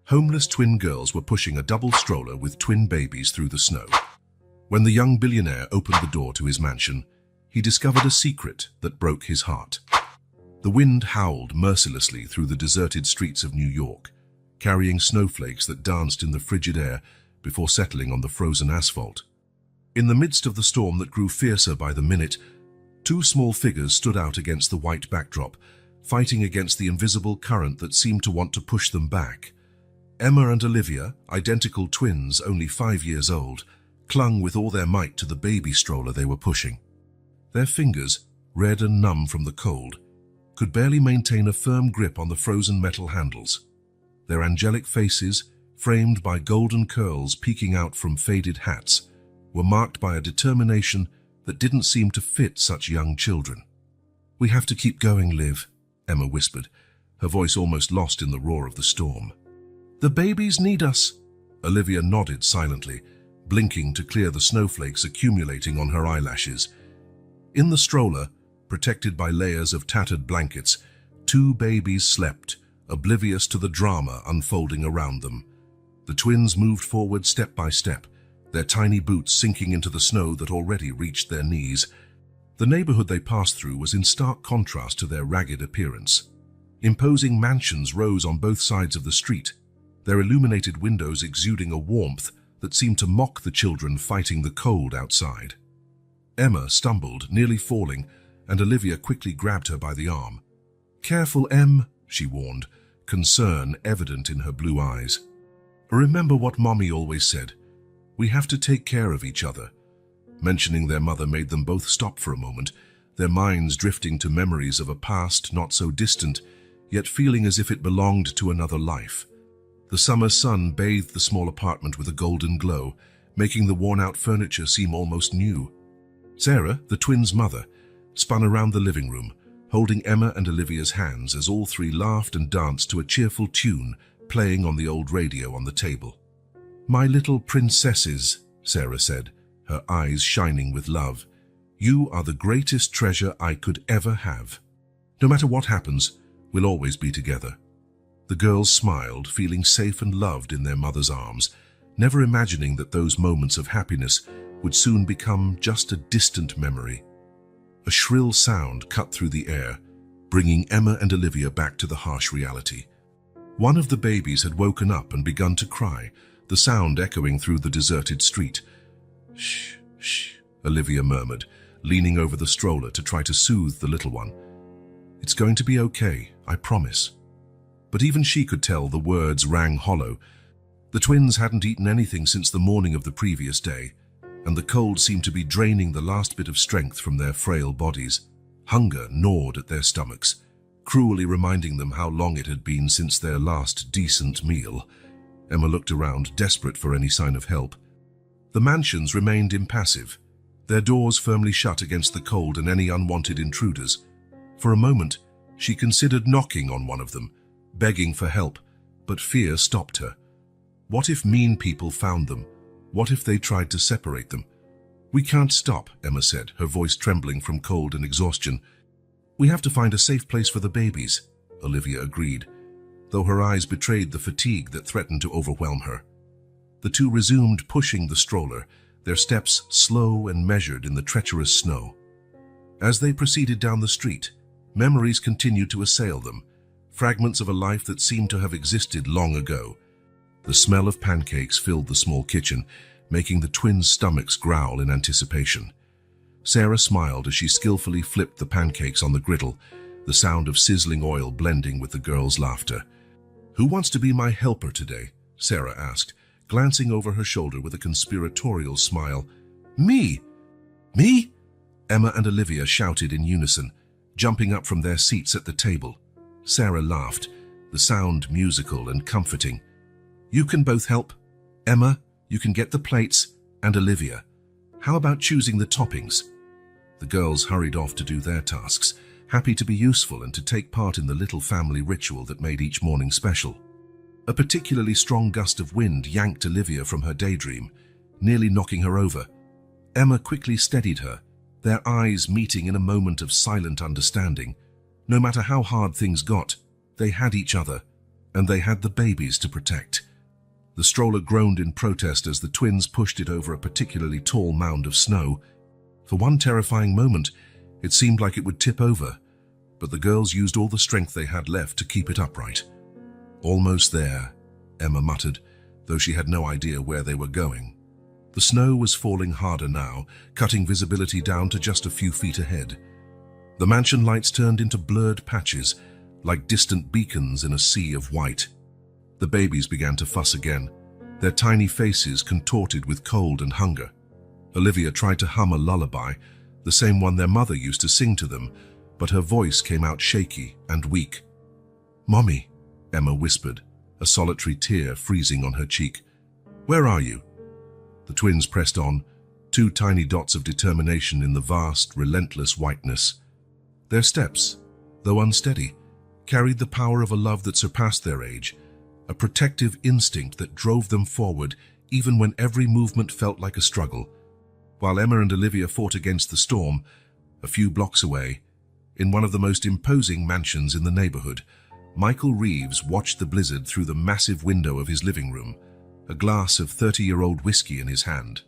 Homeless twin girls were pushing a double stroller with twin babies through the snow. When the young billionaire opened the door to his mansion, he discovered a secret that broke his heart. The wind howled mercilessly through the deserted streets of New York, carrying snowflakes that danced in the frigid air before settling on the frozen asphalt. In the midst of the storm that grew fiercer by the minute, two small figures stood out against the white backdrop, fighting against the invisible current that seemed to want to push them back. Emma and Olivia, identical twins only 5 years old, clung with all their might to the baby stroller they were pushing. Their fingers, red and numb from the cold, could barely maintain a firm grip on the frozen metal handles. Their angelic faces, framed by golden curls peeking out from faded hats, were marked by a determination that didn't seem to fit such young children. "We have to keep going, Liv," Emma whispered, her voice almost lost in the roar of the storm. "The babies need us." Olivia nodded silently, blinking to clear the snowflakes accumulating on her eyelashes. In the stroller, protected by layers of tattered blankets, two babies slept, oblivious to the drama unfolding around them. The twins moved forward step by step, their tiny boots sinking into the snow that already reached their knees. The neighborhood they passed through was in stark contrast to their ragged appearance. Imposing mansions rose on both sides of the street, their illuminated windows exuding a warmth that seemed to mock the children fighting the cold outside. Emma stumbled, nearly falling, and Olivia quickly grabbed her by the arm. "Careful, Em," she warned, concern evident in her blue eyes. "Remember what Mommy always said. We have to take care of each other." Mentioning their mother made them both stop for a moment, their minds drifting to memories of a past not so distant, yet feeling as if it belonged to another life. The summer sun bathed the small apartment with a golden glow, making the worn-out furniture seem almost new. Sarah, the twins' mother, spun around the living room, holding Emma and Olivia's hands as all three laughed and danced to a cheerful tune playing on the old radio on the table. "My little princesses," Sarah said, her eyes shining with love. "You are the greatest treasure I could ever have. No matter what happens, we'll always be together." The girls smiled, feeling safe and loved in their mother's arms, never imagining that those moments of happiness would soon become just a distant memory. A shrill sound cut through the air, bringing Emma and Olivia back to the harsh reality. One of the babies had woken up and begun to cry, the sound echoing through the deserted street. "Shh, shh," Olivia murmured, leaning over the stroller to try to soothe the little one. "It's going to be okay, I promise." But even she could tell the words rang hollow. The twins hadn't eaten anything since the morning of the previous day, and the cold seemed to be draining the last bit of strength from their frail bodies. Hunger gnawed at their stomachs, cruelly reminding them how long it had been since their last decent meal. Emma looked around, desperate for any sign of help. The mansions remained impassive, their doors firmly shut against the cold and any unwanted intruders. For a moment, she considered knocking on one of them, begging for help, but fear stopped her. What if mean people found them? What if they tried to separate them? "We can't stop," Emma said, her voice trembling from cold and exhaustion. "We have to find a safe place for the babies," Olivia agreed, though her eyes betrayed the fatigue that threatened to overwhelm her. The two resumed pushing the stroller, their steps slow and measured in the treacherous snow. As they proceeded down the street, memories continued to assail them, fragments of a life that seemed to have existed long ago. The smell of pancakes filled the small kitchen, making the twins' stomachs growl in anticipation. Sarah smiled as she skillfully flipped the pancakes on the griddle, the sound of sizzling oil blending with the girls' laughter. "Who wants to be my helper today?" Sarah asked, glancing over her shoulder with a conspiratorial smile. "Me! Me!" Emma and Olivia shouted in unison, jumping up from their seats at the table. Sarah laughed, the sound musical and comforting. "You can both help. Emma, you can get the plates, and Olivia, how about choosing the toppings?" The girls hurried off to do their tasks, happy to be useful and to take part in the little family ritual that made each morning special. A particularly strong gust of wind yanked Olivia from her daydream, nearly knocking her over. Emma quickly steadied her, their eyes meeting in a moment of silent understanding. No matter how hard things got, they had each other, and they had the babies to protect. The stroller groaned in protest as the twins pushed it over a particularly tall mound of snow. For one terrifying moment, it seemed like it would tip over, but the girls used all the strength they had left to keep it upright. "Almost there," Emma muttered, though she had no idea where they were going. The snow was falling harder now, cutting visibility down to just a few feet ahead. The mansion lights turned into blurred patches, like distant beacons in a sea of white. The babies began to fuss again, their tiny faces contorted with cold and hunger. Olivia tried to hum a lullaby, the same one their mother used to sing to them, but her voice came out shaky and weak. "Mommy," Emma whispered, a solitary tear freezing on her cheek. "Where are you?" The twins pressed on, two tiny dots of determination in the vast, relentless whiteness. Their steps, though unsteady, carried the power of a love that surpassed their age, a protective instinct that drove them forward even when every movement felt like a struggle. While Emma and Olivia fought against the storm, a few blocks away, in one of the most imposing mansions in the neighborhood, Michael Reeves watched the blizzard through the massive window of his living room, a glass of 30-year-old whiskey in his hand.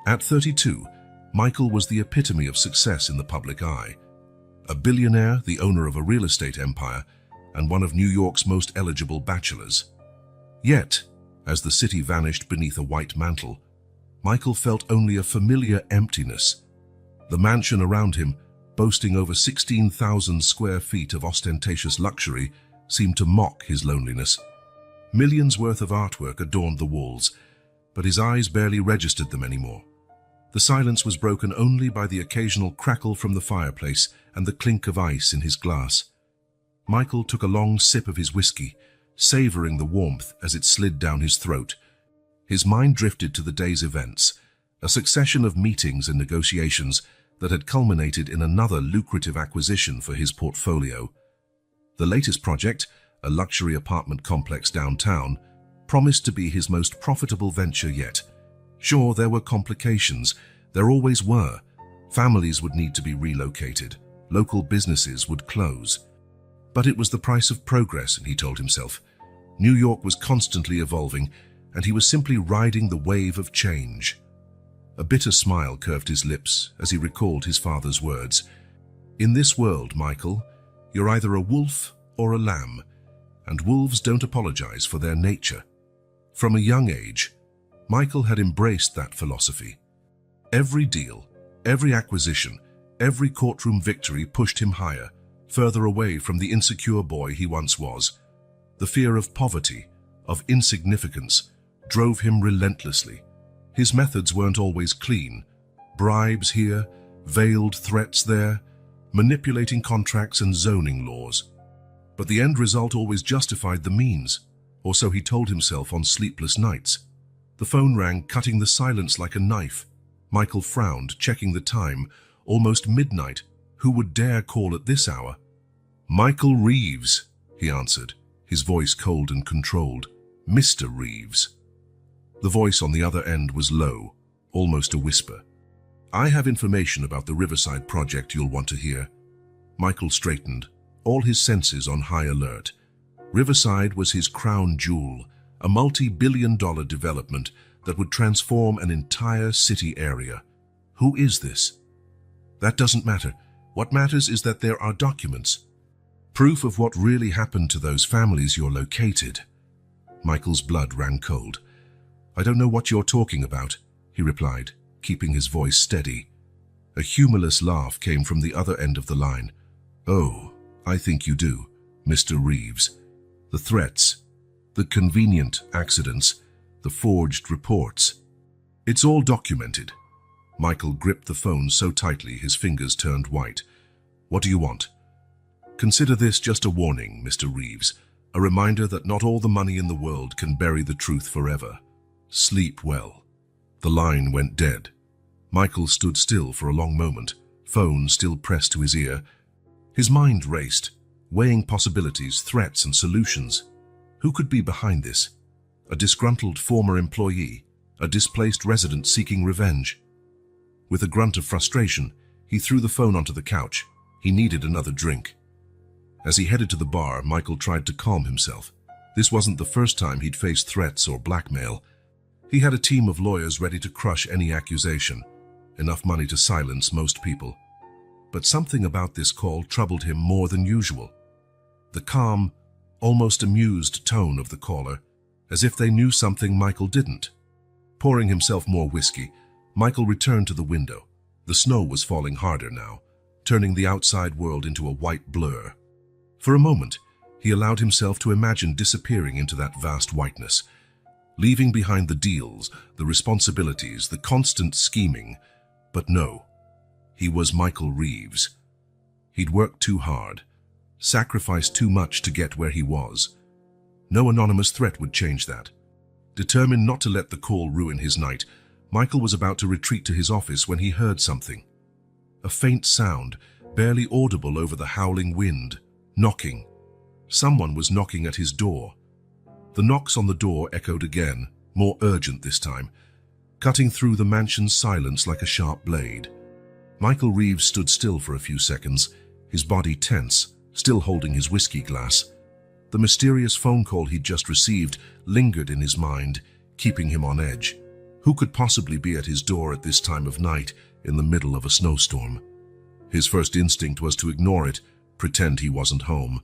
At 32, Michael was the epitome of success in the public eye. A billionaire, the owner of a real estate empire, and one of New York's most eligible bachelors. Yet, as the city vanished beneath a white mantle, Michael felt only a familiar emptiness. The mansion around him, boasting over 16,000 square feet of ostentatious luxury, seemed to mock his loneliness. Millions worth of artwork adorned the walls, but his eyes barely registered them anymore. The silence was broken only by the occasional crackle from the fireplace and the clink of ice in his glass. Michael took a long sip of his whiskey, savoring the warmth as it slid down his throat. His mind drifted to the day's events, a succession of meetings and negotiations that had culminated in another lucrative acquisition for his portfolio. The latest project, a luxury apartment complex downtown, promised to be his most profitable venture yet. Sure, there were complications. There always were. Families would need to be relocated. Local businesses would close. But it was the price of progress, he told himself. New York was constantly evolving, and he was simply riding the wave of change. A bitter smile curved his lips as he recalled his father's words. "In this world, Michael, you're either a wolf or a lamb, and wolves don't apologize for their nature." From a young age, Michael had embraced that philosophy. Every deal, every acquisition, every courtroom victory pushed him higher, further away from the insecure boy he once was. The fear of poverty, of insignificance, drove him relentlessly. His methods weren't always clean. Bribes here, veiled threats there, manipulating contracts and zoning laws. But the end result always justified the means, or so he told himself on sleepless nights. The phone rang, cutting the silence like a knife. Michael frowned, checking the time. Almost midnight. Who would dare call at this hour? "Michael Reeves," he answered, his voice cold and controlled. "Mr. Reeves." The voice on the other end was low, almost a whisper. "I have information about the Riverside project you'll want to hear." Michael straightened, all his senses on high alert. Riverside was his crown jewel, a multi-billion-dollar development that would transform an entire city area. Who is this? That doesn't matter. What matters is that there are documents. Proof of what really happened to those families you're located. Michael's blood ran cold. "I don't know what you're talking about," he replied, keeping his voice steady. A humorless laugh came from the other end of the line. "Oh, I think you do, Mr. Reeves. The threats, the convenient accidents, the forged reports. It's all documented." Michael gripped the phone so tightly his fingers turned white. "What do you want?" "Consider this just a warning, Mr. Reeves, a reminder that not all the money in the world can bury the truth forever. Sleep well." The line went dead. Michael stood still for a long moment, phone still pressed to his ear. His mind raced, weighing possibilities, threats, and solutions. Who could be behind this? A disgruntled former employee, a displaced resident seeking revenge. With a grunt of frustration, he threw the phone onto the couch. He needed another drink. As he headed to the bar, Michael tried to calm himself. This wasn't the first time he'd faced threats or blackmail. He had a team of lawyers ready to crush any accusation, enough money to silence most people. But something about this call troubled him more than usual. The calm, almost amused tone of the caller, as if they knew something Michael didn't. Pouring himself more whiskey, Michael returned to the window. The snow was falling harder now, turning the outside world into a white blur. For a moment, he allowed himself to imagine disappearing into that vast whiteness, leaving behind the deals, the responsibilities, the constant scheming. But no, he was Michael Reeves. He'd worked too hard, sacrificed too much to get where he was. No anonymous threat would change that. Determined not to let the call ruin his night, Michael was about to retreat to his office when he heard something. A faint sound, barely audible over the howling wind. Knocking. Someone was knocking at his door. The knocks on the door echoed again, more urgent this time, cutting through the mansion's silence like a sharp blade. Michael Reeves stood still for a few seconds, his body tense, still holding his whiskey glass. The mysterious phone call he'd just received lingered in his mind, keeping him on edge. Who could possibly be at his door at this time of night, in the middle of a snowstorm? His first instinct was to ignore it, pretend he wasn't home.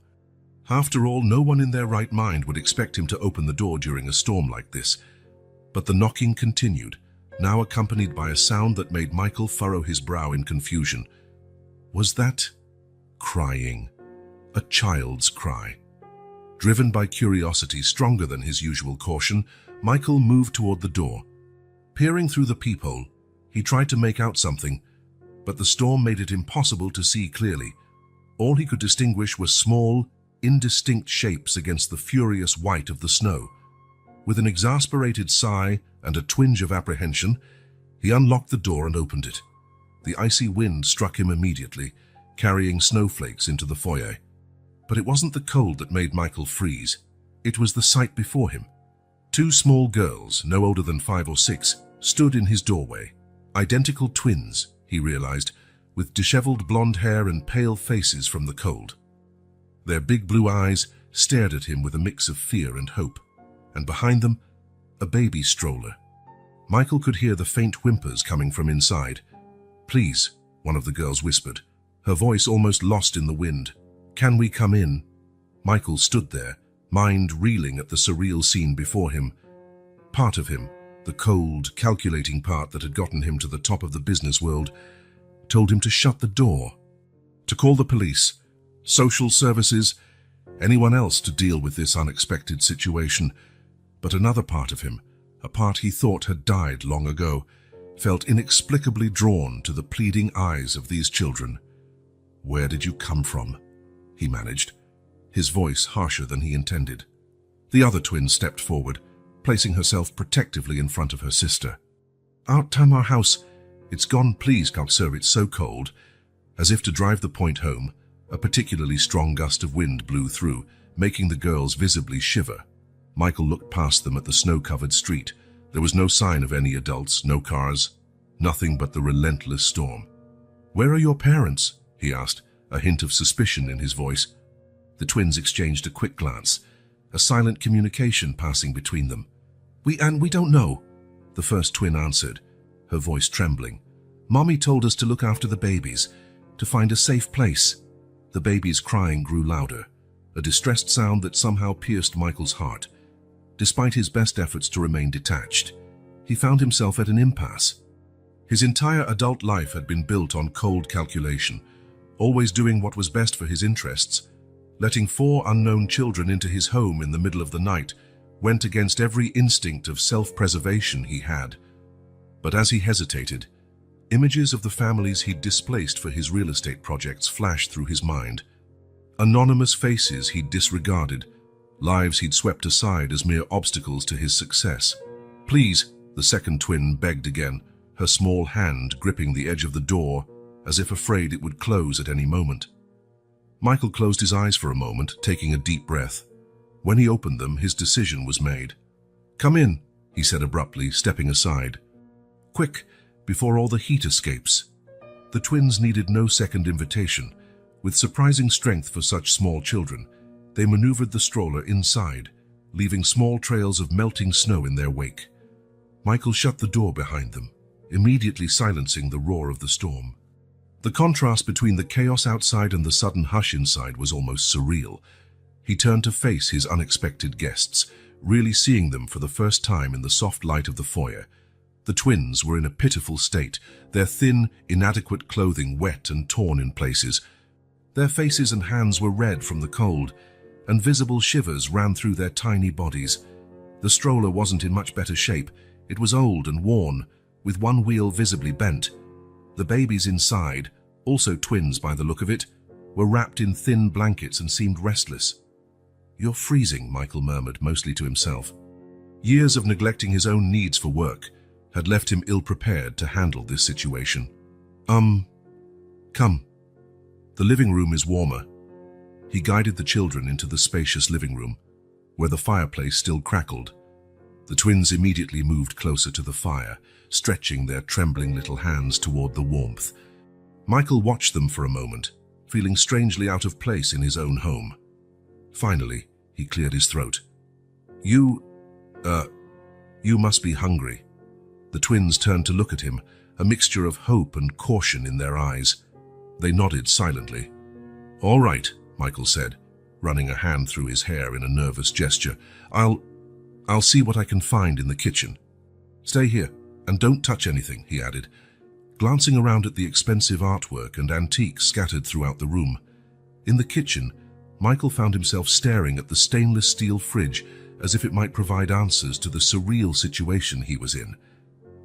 After all, no one in their right mind would expect him to open the door during a storm like this. But the knocking continued, now accompanied by a sound that made Michael furrow his brow in confusion. Was that crying? A child's cry. Driven by curiosity stronger than his usual caution, Michael moved toward the door. Peering through the peephole, he tried to make out something, but the storm made it impossible to see clearly. All he could distinguish were small, indistinct shapes against the furious white of the snow. With an exasperated sigh and a twinge of apprehension, he unlocked the door and opened it. The icy wind struck him immediately, carrying snowflakes into the foyer. But it wasn't the cold that made Michael freeze. It was the sight before him. Two small girls, no older than 5 or 6, stood in his doorway. Identical twins, he realized, with disheveled blonde hair and pale faces from the cold. Their big blue eyes stared at him with a mix of fear and hope, and behind them, a baby stroller. Michael could hear the faint whimpers coming from inside. "Please," one of the girls whispered, her voice almost lost in the wind. "Can we come in?" Michael stood there, mind reeling at the surreal scene before him. Part of him, the cold, calculating part that had gotten him to the top of the business world, told him to shut the door, to call the police, social services, anyone else to deal with this unexpected situation. But another part of him, a part he thought had died long ago, felt inexplicably drawn to the pleading eyes of these children. "Where did you come from?" he managed, his voice harsher than he intended. The other twin stepped forward, placing herself protectively in front of her sister. "Out time our house. It's gone, please, sir, it's so cold." As if to drive the point home, a particularly strong gust of wind blew through, making the girls visibly shiver. Michael looked past them at the snow-covered street. There was no sign of any adults, no cars, nothing but the relentless storm. "Where are your parents?" he asked, a hint of suspicion in his voice. The twins exchanged a quick glance, a silent communication passing between them. We don't know," the first twin answered, her voice trembling. "Mommy told us to look after the babies, to find a safe place." The baby's crying grew louder, a distressed sound that somehow pierced Michael's heart. Despite his best efforts to remain detached, he found himself at an impasse. His entire adult life had been built on cold calculation, always doing what was best for his interests. Letting 4 unknown children into his home in the middle of the night went against every instinct of self-preservation he had. But as he hesitated, images of the families he'd displaced for his real estate projects flashed through his mind. Anonymous faces he'd disregarded, lives he'd swept aside as mere obstacles to his success. "Please," the second twin begged again, her small hand gripping the edge of the door as if afraid it would close at any moment. Michael closed his eyes for a moment, taking a deep breath. When he opened them, his decision was made. "Come in," he said abruptly, stepping aside. "Quick, before all the heat escapes." The twins needed no second invitation. With surprising strength for such small children, they maneuvered the stroller inside, leaving small trails of melting snow in their wake. Michael shut the door behind them, immediately silencing the roar of the storm. The contrast between the chaos outside and the sudden hush inside was almost surreal. He turned to face his unexpected guests, really seeing them for the first time in the soft light of the foyer. The twins were in a pitiful state, their thin, inadequate clothing wet and torn in places. Their faces and hands were red from the cold, and visible shivers ran through their tiny bodies. The stroller wasn't in much better shape. It was old and worn, with one wheel visibly bent. The babies inside, also twins by the look of it, were wrapped in thin blankets and seemed restless. "You're freezing," Michael murmured, mostly to himself. Years of neglecting his own needs for work had left him ill-prepared to handle this situation. Come. The living room is warmer." He guided the children into the spacious living room, where the fireplace still crackled. The twins immediately moved closer to the fire, stretching their trembling little hands toward the warmth. Michael watched them for a moment, feeling strangely out of place in his own home. Finally, he cleared his throat. You must be hungry." The twins turned to look at him, a mixture of hope and caution in their eyes. They nodded silently. "All right," Michael said, running a hand through his hair in a nervous gesture. I'll see what I can find in the kitchen. Stay here, and don't touch anything," he added, glancing around at the expensive artwork and antiques scattered throughout the room. In the kitchen, Michael found himself staring at the stainless steel fridge as if it might provide answers to the surreal situation he was in.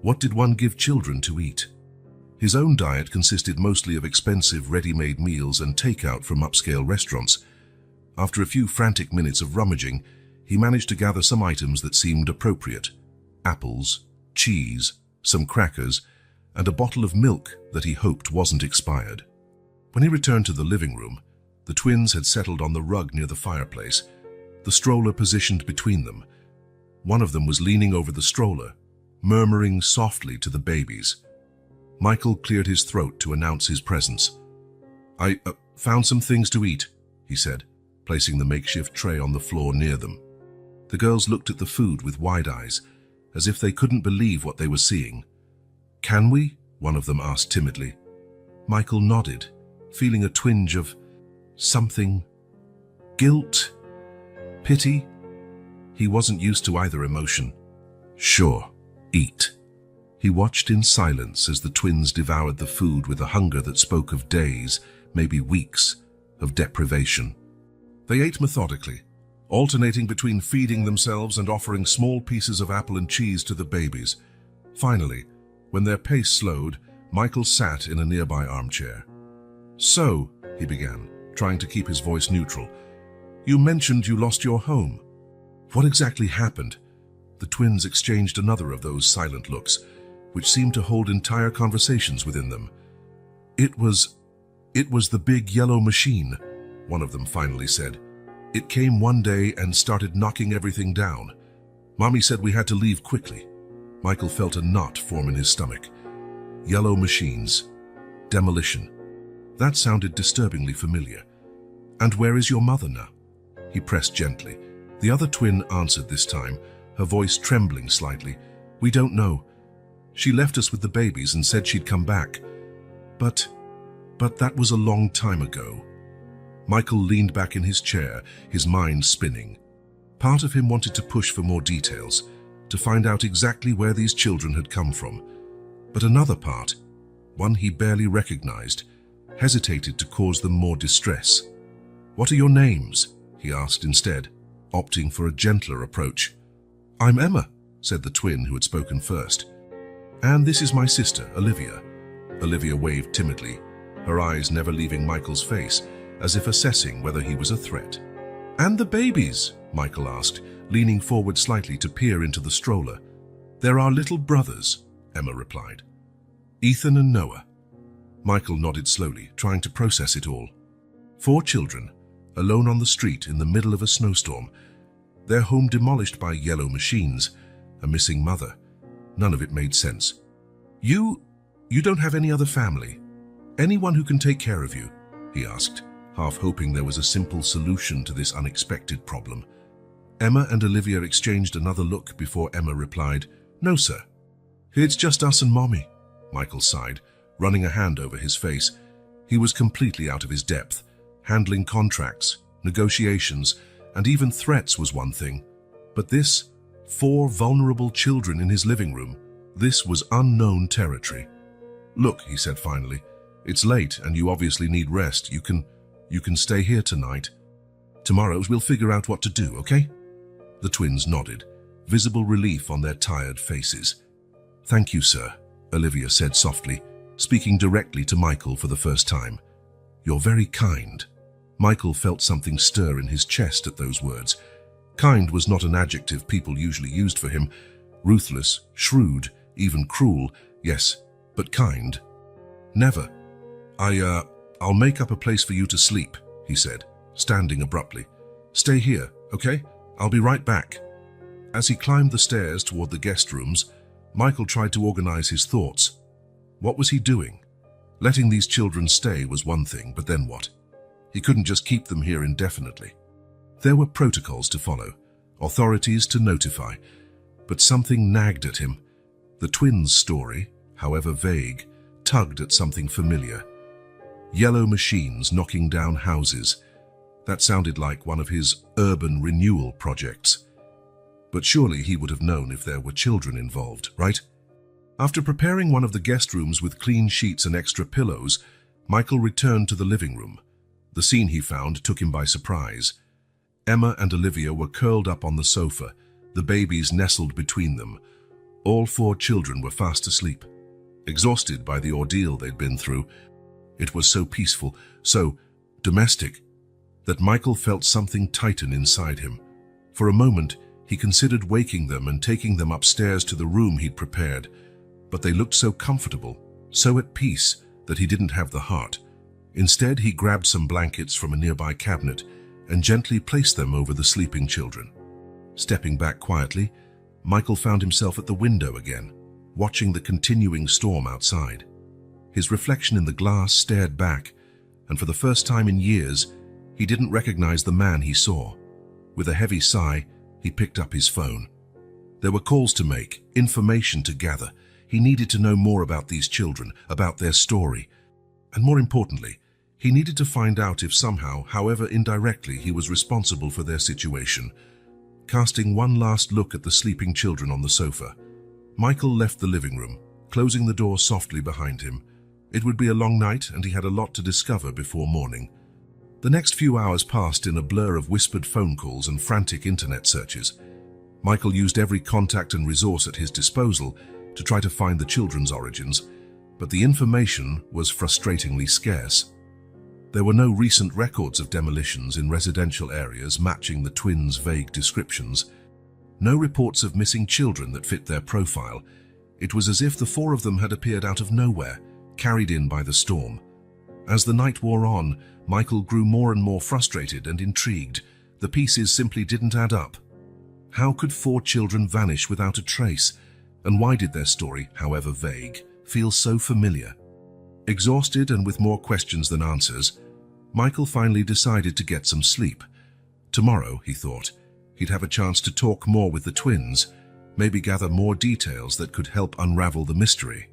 What did one give children to eat? His own diet consisted mostly of expensive ready-made meals and takeout from upscale restaurants. After a few frantic minutes of rummaging, he managed to gather some items that seemed appropriate: apples, cheese, some crackers, and a bottle of milk that he hoped wasn't expired. When he returned to the living room, the twins had settled on the rug near the fireplace, the stroller positioned between them. One of them was leaning over the stroller, murmuring softly to the babies. Michael cleared his throat to announce his presence. "I found some things to eat," he said, placing the makeshift tray on the floor near them. The girls looked at the food with wide eyes, as if they couldn't believe what they were seeing. "Can we?" one of them asked timidly. Michael nodded, feeling a twinge of something. Guilt? Pity? He wasn't used to either emotion. "Sure, eat." He watched in silence as the twins devoured the food with a hunger that spoke of days, maybe weeks, of deprivation. They ate methodically, alternating between feeding themselves and offering small pieces of apple and cheese to the babies. Finally, when their pace slowed, Michael sat in a nearby armchair. "So," he began, trying to keep his voice neutral, "you mentioned you lost your home. What exactly happened?" The twins exchanged another of those silent looks, which seemed to hold entire conversations within them. It was the big yellow machine," one of them finally said. "It came one day and started knocking everything down. Mommy said we had to leave quickly." Michael felt a knot form in his stomach. Yellow machines. Demolition. That sounded disturbingly familiar. "And where is your mother now?" He pressed gently. The other twin answered this time, her voice trembling slightly. "We don't know. She left us with the babies and said she'd come back. But that was a long time ago." Michael leaned back in his chair, his mind spinning. Part of him wanted to push for more details, to find out exactly where these children had come from. But another part, one he barely recognized, hesitated to cause them more distress. "What are your names?" he asked instead, opting for a gentler approach. "I'm Emma," said the twin who had spoken first. "And this is my sister, Olivia." Olivia waved timidly, her eyes never leaving Michael's face, as if assessing whether he was a threat. "And the babies?" Michael asked, leaning forward slightly to peer into the stroller. "They're our little brothers," Emma replied. "Ethan and Noah." Michael nodded slowly, trying to process it all. 4 children, alone on the street in the middle of a snowstorm. Their home demolished by yellow machines, a missing mother. None of it made sense. You don't have any other family? Anyone who can take care of you?" he asked, half hoping there was a simple solution to this unexpected problem. Emma and Olivia exchanged another look before Emma replied, "No, sir. It's just us and Mommy." Michael sighed, running a hand over his face. He was completely out of his depth. Handling contracts, negotiations, and even threats was one thing. But this, 4 vulnerable children in his living room, this was unknown territory. "Look," he said finally, "it's late and you obviously need rest. You can stay here tonight. Tomorrow we'll figure out what to do, okay?" The twins nodded, visible relief on their tired faces. "Thank you, sir," Olivia said softly, speaking directly to Michael for the first time. "You're very kind." Michael felt something stir in his chest at those words. Kind was not an adjective people usually used for him. Ruthless, shrewd, even cruel, yes, but kind. "Never. I'll make up a place for you to sleep," he said, standing abruptly. "Stay here, okay? I'll be right back." As he climbed the stairs toward the guest rooms, Michael tried to organize his thoughts. What was he doing? Letting these children stay was one thing, but then what? He couldn't just keep them here indefinitely. There were protocols to follow, authorities to notify, but something nagged at him. The twins' story, however vague, tugged at something familiar. Yellow machines knocking down houses. That sounded like one of his urban renewal projects. But surely he would have known if there were children involved, right? After preparing one of the guest rooms with clean sheets and extra pillows, Michael returned to the living room. The scene he found took him by surprise. Emma and Olivia were curled up on the sofa, the babies nestled between them. All 4 children were fast asleep, exhausted by the ordeal they'd been through. It was so peaceful, so domestic, that Michael felt something tighten inside him. For a moment, he considered waking them and taking them upstairs to the room he'd prepared, but they looked so comfortable, so at peace, that he didn't have the heart. Instead, he grabbed some blankets from a nearby cabinet and gently placed them over the sleeping children. Stepping back quietly, Michael found himself at the window again, watching the continuing storm outside. His reflection in the glass stared back, and for the first time in years, he didn't recognize the man he saw. With a heavy sigh, he picked up his phone. There were calls to make, information to gather. He needed to know more about these children, about their story. And more importantly, he needed to find out if somehow, however indirectly, he was responsible for their situation. Casting one last look at the sleeping children on the sofa, Michael left the living room, closing the door softly behind him. It would be a long night, and he had a lot to discover before morning. The next few hours passed in a blur of whispered phone calls and frantic internet searches. Michael used every contact and resource at his disposal to try to find the children's origins, but the information was frustratingly scarce. There were no recent records of demolitions in residential areas matching the twins' vague descriptions. No reports of missing children that fit their profile. It was as if the 4 of them had appeared out of nowhere, carried in by the storm. As the night wore on, Michael grew more and more frustrated and intrigued. The pieces simply didn't add up. How could 4 children vanish without a trace? And why did their story, however vague, feel so familiar? Exhausted and with more questions than answers, Michael finally decided to get some sleep. Tomorrow, he thought, he'd have a chance to talk more with the twins, maybe gather more details that could help unravel the mystery.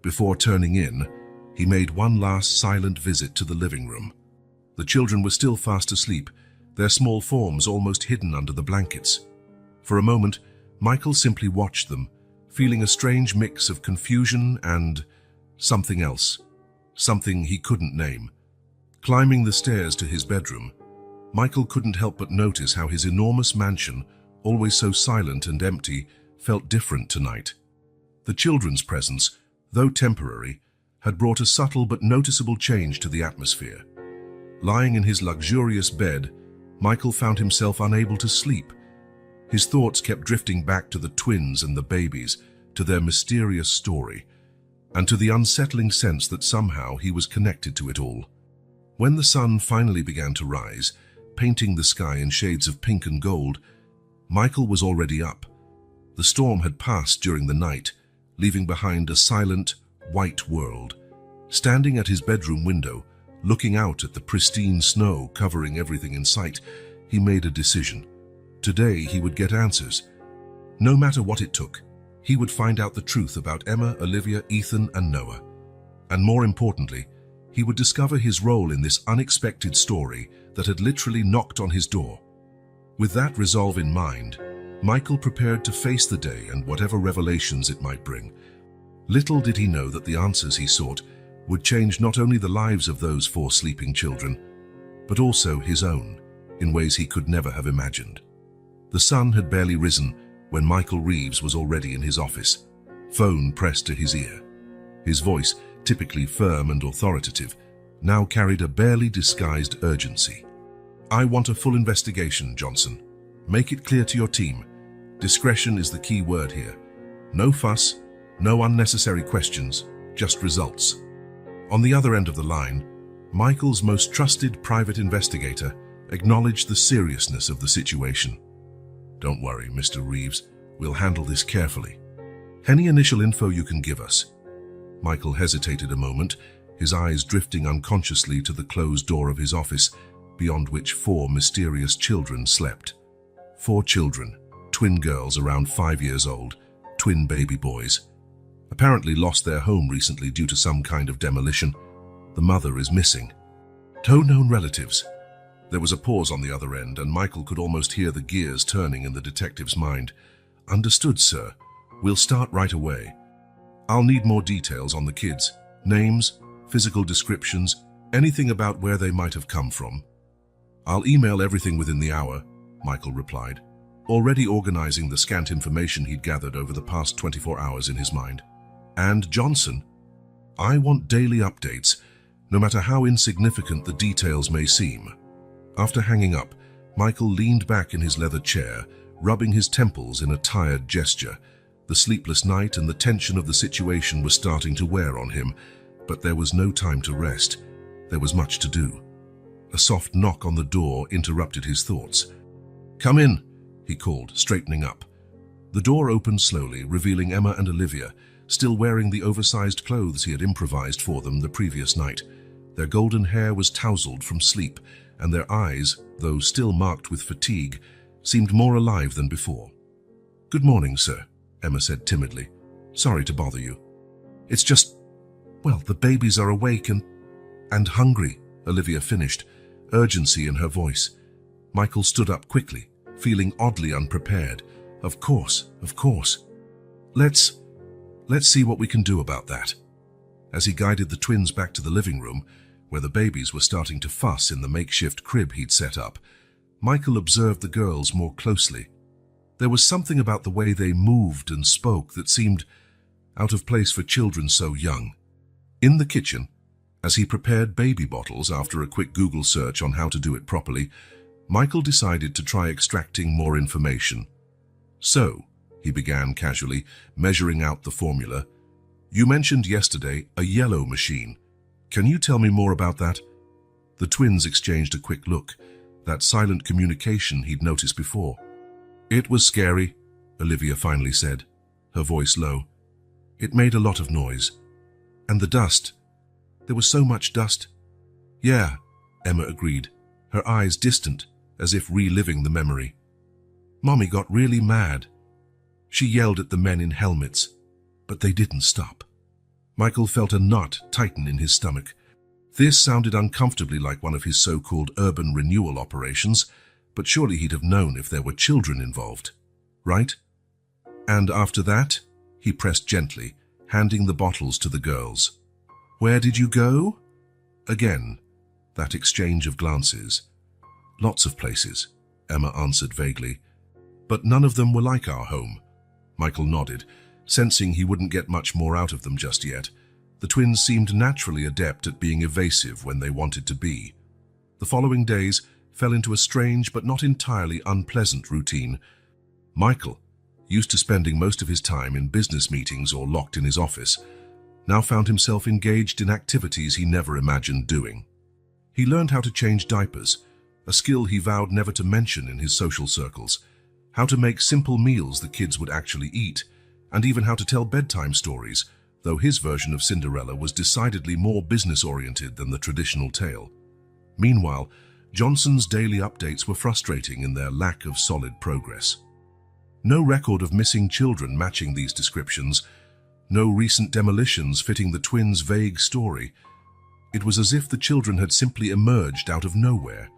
Before turning in, he made one last silent visit to the living room. The children were still fast asleep, their small forms almost hidden under the blankets. For a moment, Michael simply watched them, feeling a strange mix of confusion and something else, something he couldn't name. Climbing the stairs to his bedroom, Michael couldn't help but notice how his enormous mansion, always so silent and empty, felt different tonight. The children's presence, though temporary, had brought a subtle but noticeable change to the atmosphere. Lying in his luxurious bed, Michael found himself unable to sleep. His thoughts kept drifting back to the twins and the babies, to their mysterious story, and to the unsettling sense that somehow he was connected to it all. When the sun finally began to rise, painting the sky in shades of pink and gold, Michael was already up. The storm had passed during the night, leaving behind a silent, white world. Standing at his bedroom window, looking out at the pristine snow covering everything in sight, he made a decision. Today he would get answers. No matter what it took, he would find out the truth about Emma, Olivia, Ethan, and Noah. And more importantly, he would discover his role in this unexpected story that had literally knocked on his door. With that resolve in mind, Michael prepared to face the day and whatever revelations it might bring. Little did he know that the answers he sought would change not only the lives of those 4 sleeping children, but also his own, in ways he could never have imagined. The sun had barely risen when Michael Reeves was already in his office, phone pressed to his ear. His voice, typically firm and authoritative, now carried a barely disguised urgency. "I want a full investigation, Johnson. Make it clear to your team. Discretion is the key word here. No fuss, no unnecessary questions, just results." On the other end of the line, Michael's most trusted private investigator acknowledged the seriousness of the situation. "Don't worry, Mr. Reeves. We'll handle this carefully. Any initial info you can give us?" Michael hesitated a moment, his eyes drifting unconsciously to the closed door of his office, beyond which 4 mysterious children slept. 4 children, twin girls around 5 years old, twin baby boys. Apparently lost their home recently due to some kind of demolition. The mother is missing. No known relatives. There was a pause on the other end, and Michael could almost hear the gears turning in the detective's mind. "Understood, sir. We'll start right away. I'll need more details on the kids. Names, physical descriptions, anything about where they might have come from." "I'll email everything within the hour," Michael replied, already organizing the scant information he'd gathered over the past 24 hours in his mind. "And Johnson, I want daily updates, no matter how insignificant the details may seem." After hanging up, Michael leaned back in his leather chair, rubbing his temples in a tired gesture. The sleepless night and the tension of the situation were starting to wear on him, but there was no time to rest. There was much to do. A soft knock on the door interrupted his thoughts. "Come in," he called, straightening up. The door opened slowly, revealing Emma and Olivia, still wearing the oversized clothes he had improvised for them the previous night. Their golden hair was tousled from sleep, and their eyes, though still marked with fatigue, seemed more alive than before. "Good morning, sir," Emma said timidly. "Sorry to bother you." "It's just, well, the babies are awake and hungry," Olivia finished, urgency in her voice. Michael stood up quickly, feeling oddly unprepared. Of course. Let's see what we can do about that." As he guided the twins back to the living room, where the babies were starting to fuss in the makeshift crib he'd set up, Michael observed the girls more closely. There was something about the way they moved and spoke that seemed out of place for children so young. In the kitchen, as he prepared baby bottles after a quick Google search on how to do it properly, Michael decided to try extracting more information. "So," he began casually, measuring out the formula, "you mentioned yesterday a yellow machine. Can you tell me more about that?" The twins exchanged a quick look, that silent communication he'd noticed before. "It was scary," Olivia finally said, her voice low. "It made a lot of noise. And the dust. There was so much dust." "Yeah," Emma agreed, her eyes distant, as if reliving the memory. "Mommy got really mad. She yelled at the men in helmets, but they didn't stop." Michael felt a knot tighten in his stomach. This sounded uncomfortably like one of his so-called urban renewal operations, but surely he'd have known if there were children involved, right? "And after that?" he pressed gently, handing the bottles to the girls. "Where did you go?" Again, that exchange of glances. "Lots of places," Emma answered vaguely. "But none of them were like our home." Michael nodded, sensing he wouldn't get much more out of them just yet. The twins seemed naturally adept at being evasive when they wanted to be. The following days fell into a strange but not entirely unpleasant routine. Michael, used to spending most of his time in business meetings or locked in his office, now found himself engaged in activities he never imagined doing. He learned how to change diapers, a skill he vowed never to mention in his social circles, how to make simple meals the kids would actually eat, and even how to tell bedtime stories, though his version of Cinderella was decidedly more business-oriented than the traditional tale. Meanwhile, Johnson's daily updates were frustrating in their lack of solid progress. No record of missing children matching these descriptions, no recent demolitions fitting the twins' vague story. It was as if the children had simply emerged out of nowhere.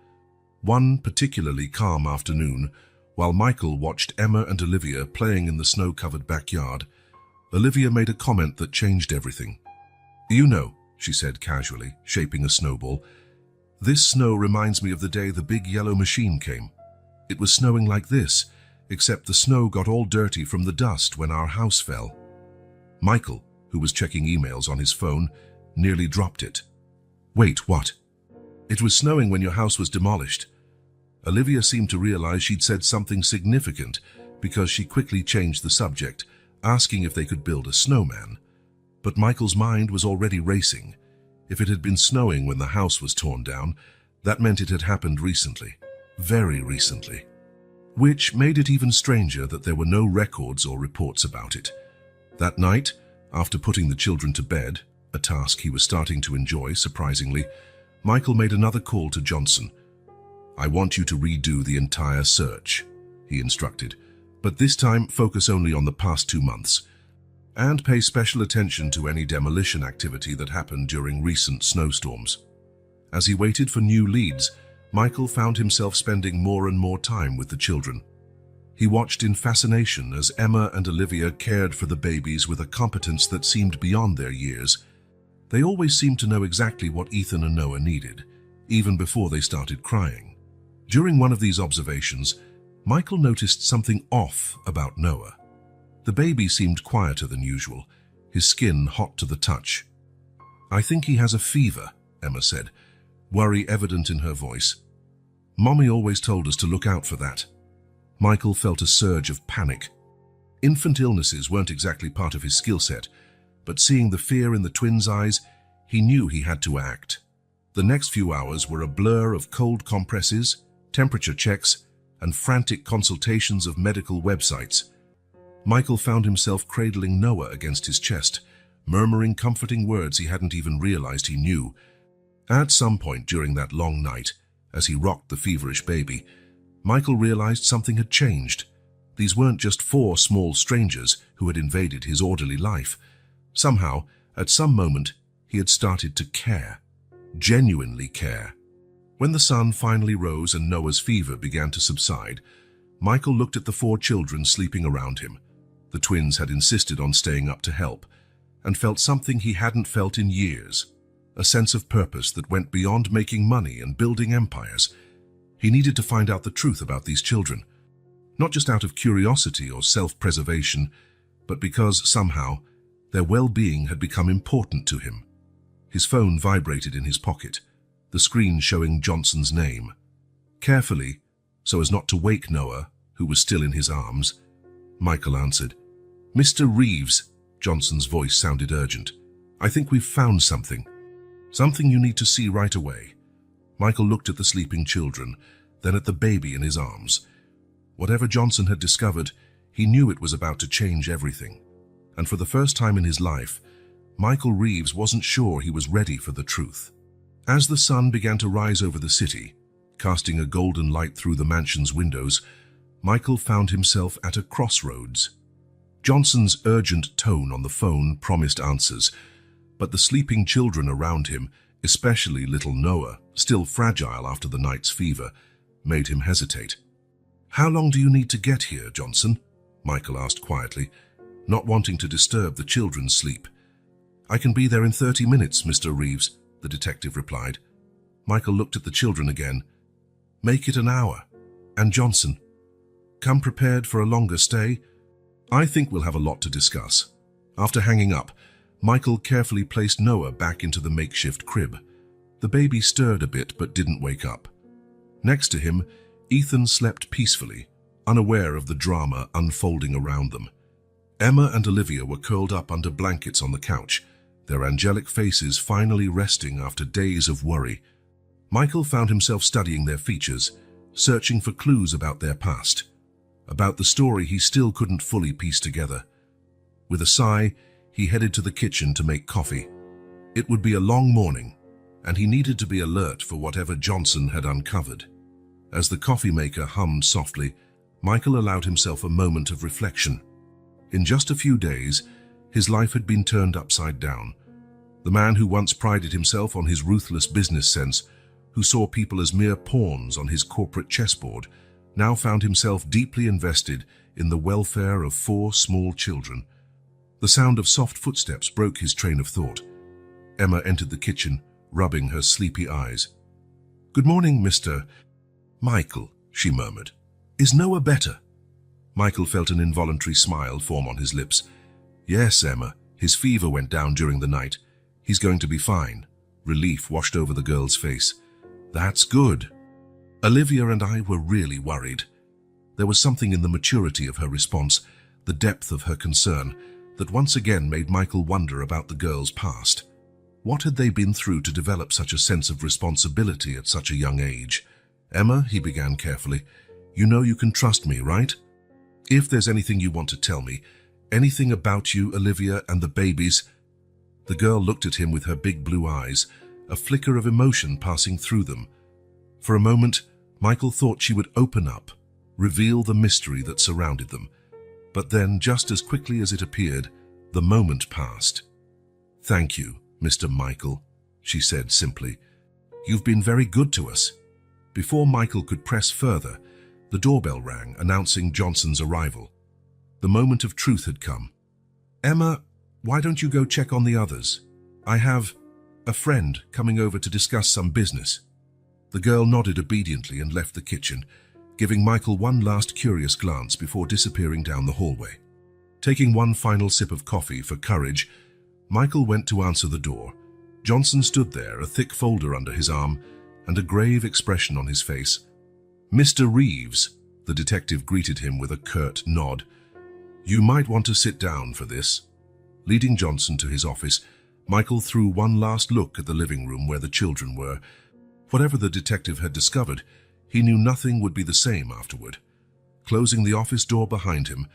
One particularly calm afternoon, while Michael watched Emma and Olivia playing in the snow-covered backyard, Olivia made a comment that changed everything. "You know," she said casually, shaping a snowball, "this snow reminds me of the day the big yellow machine came. It was snowing like this, except the snow got all dirty from the dust when our house fell." Michael, who was checking emails on his phone, nearly dropped it. "Wait, what?" "It was snowing when your house was demolished." Olivia seemed to realize she'd said something significant because she quickly changed the subject, asking if they could build a snowman. But Michael's mind was already racing. If it had been snowing when the house was torn down, that meant it had happened recently, very recently. Which made it even stranger that there were no records or reports about it. That night, after putting the children to bed, a task he was starting to enjoy, surprisingly, Michael made another call to Johnson. "I want you to redo the entire search," he instructed, "but this time focus only on the past 2 months. And pay special attention to any demolition activity that happened during recent snowstorms." As he waited for new leads, Michael found himself spending more and more time with the children. He watched in fascination as Emma and Olivia cared for the babies with a competence that seemed beyond their years. They always seemed to know exactly what Ethan and Noah needed, even before they started crying. During one of these observations, Michael noticed something off about Noah. The baby seemed quieter than usual, his skin hot to the touch. "I think he has a fever," Emma said, worry evident in her voice. "Mommy always told us to look out for that." Michael felt a surge of panic. Infant illnesses weren't exactly part of his skill set, but seeing the fear in the twins' eyes, he knew he had to act. The next few hours were a blur of cold compresses, temperature checks, and frantic consultations of medical websites. Michael found himself cradling Noah against his chest, murmuring comforting words he hadn't even realized he knew. At some point during that long night, as he rocked the feverish baby, Michael realized something had changed. These weren't just 4 small strangers who had invaded his orderly life. Somehow, at some moment, he had started to care. Genuinely care. When the sun finally rose and Noah's fever began to subside, Michael looked at the 4 children sleeping around him. The twins had insisted on staying up to help, and felt something he hadn't felt in years, a sense of purpose that went beyond making money and building empires. He needed to find out the truth about these children, not just out of curiosity or self-preservation, but because, somehow, their well-being had become important to him. His phone vibrated in his pocket, the screen showing Johnson's name. Carefully, so as not to wake Noah, who was still in his arms, Michael answered. "Mr. Reeves," Johnson's voice sounded urgent. "I think we've found something. Something you need to see right away." Michael looked at the sleeping children, then at the baby in his arms. Whatever Johnson had discovered, he knew it was about to change everything. And for the first time in his life, Michael Reeves wasn't sure he was ready for the truth. As the sun began to rise over the city, casting a golden light through the mansion's windows, Michael found himself at a crossroads. Johnson's urgent tone on the phone promised answers, but the sleeping children around him, especially little Noah, still fragile after the night's fever, made him hesitate. "How long do you need to get here, Johnson?" Michael asked quietly, not wanting to disturb the children's sleep. "I can be there in 30 minutes, Mr. Reeves," the detective replied. Michael looked at the children again. "Make it an hour. And Johnson, come prepared for a longer stay. I think we'll have a lot to discuss." After hanging up, Michael carefully placed Noah back into the makeshift crib. The baby stirred a bit but didn't wake up. Next to him, Ethan slept peacefully, unaware of the drama unfolding around them. Emma and Olivia were curled up under blankets on the couch, their angelic faces finally resting after days of worry. Michael found himself studying their features, searching for clues about their past, about the story he still couldn't fully piece together. With a sigh, he headed to the kitchen to make coffee. It would be a long morning, and he needed to be alert for whatever Johnson had uncovered. As the coffee maker hummed softly, Michael allowed himself a moment of reflection. In just a few days, his life had been turned upside down. The man who once prided himself on his ruthless business sense, who saw people as mere pawns on his corporate chessboard, now found himself deeply invested in the welfare of 4 small children. The sound of soft footsteps broke his train of thought. Emma entered the kitchen, rubbing her sleepy eyes. "Good morning, Mr. Michael," she murmured. "Is Noah better?" Michael felt an involuntary smile form on his lips. "Yes, Emma. His fever went down during the night. He's going to be fine." Relief washed over the girl's face. "That's good." Olivia and I were really worried. There was something in the maturity of her response, the depth of her concern, that once again made Michael wonder about the girl's past. What had they been through to develop such a sense of responsibility at such a young age? "Emma," he began carefully, "you know you can trust me, right? If there's anything you want to tell me, anything about you, Olivia, and the babies." The girl looked at him with her big blue eyes, a flicker of emotion passing through them. For a moment, Michael thought she would open up, reveal the mystery that surrounded them. But then, just as quickly as it appeared, the moment passed. "Thank you, Mr. Michael," she said simply. "You've been very good to us." Before Michael could press further, the doorbell rang, announcing Johnson's arrival. The moment of truth had come. "Emma, why don't you go check on the others? I have a friend coming over to discuss some business." The girl nodded obediently and left the kitchen, giving Michael one last curious glance before disappearing down the hallway. Taking one final sip of coffee for courage, Michael went to answer the door. Johnson stood there, a thick folder under his arm and a grave expression on his face. "Mr. Reeves," the detective greeted him with a curt nod. "You might want to sit down for this." Leading Johnson to his office, Michael threw one last look at the living room where the children were. Whatever the detective had discovered, he knew nothing would be the same afterward. Closing the office door behind him,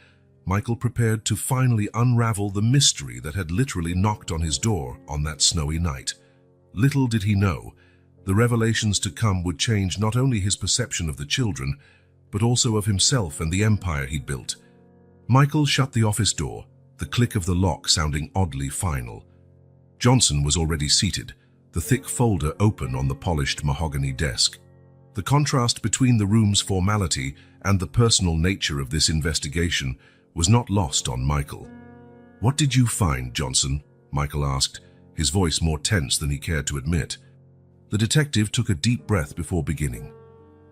Michael prepared to finally unravel the mystery that had literally knocked on his door on that snowy night. Little did he know, the revelations to come would change not only his perception of the children, but also of himself and the empire he'd built. Michael shut the office door, the click of the lock sounding oddly final. Johnson was already seated, the thick folder open on the polished mahogany desk. The contrast between the room's formality and the personal nature of this investigation was not lost on Michael. "What did you find, Johnson?" Michael asked, his voice more tense than he cared to admit. The detective took a deep breath before beginning.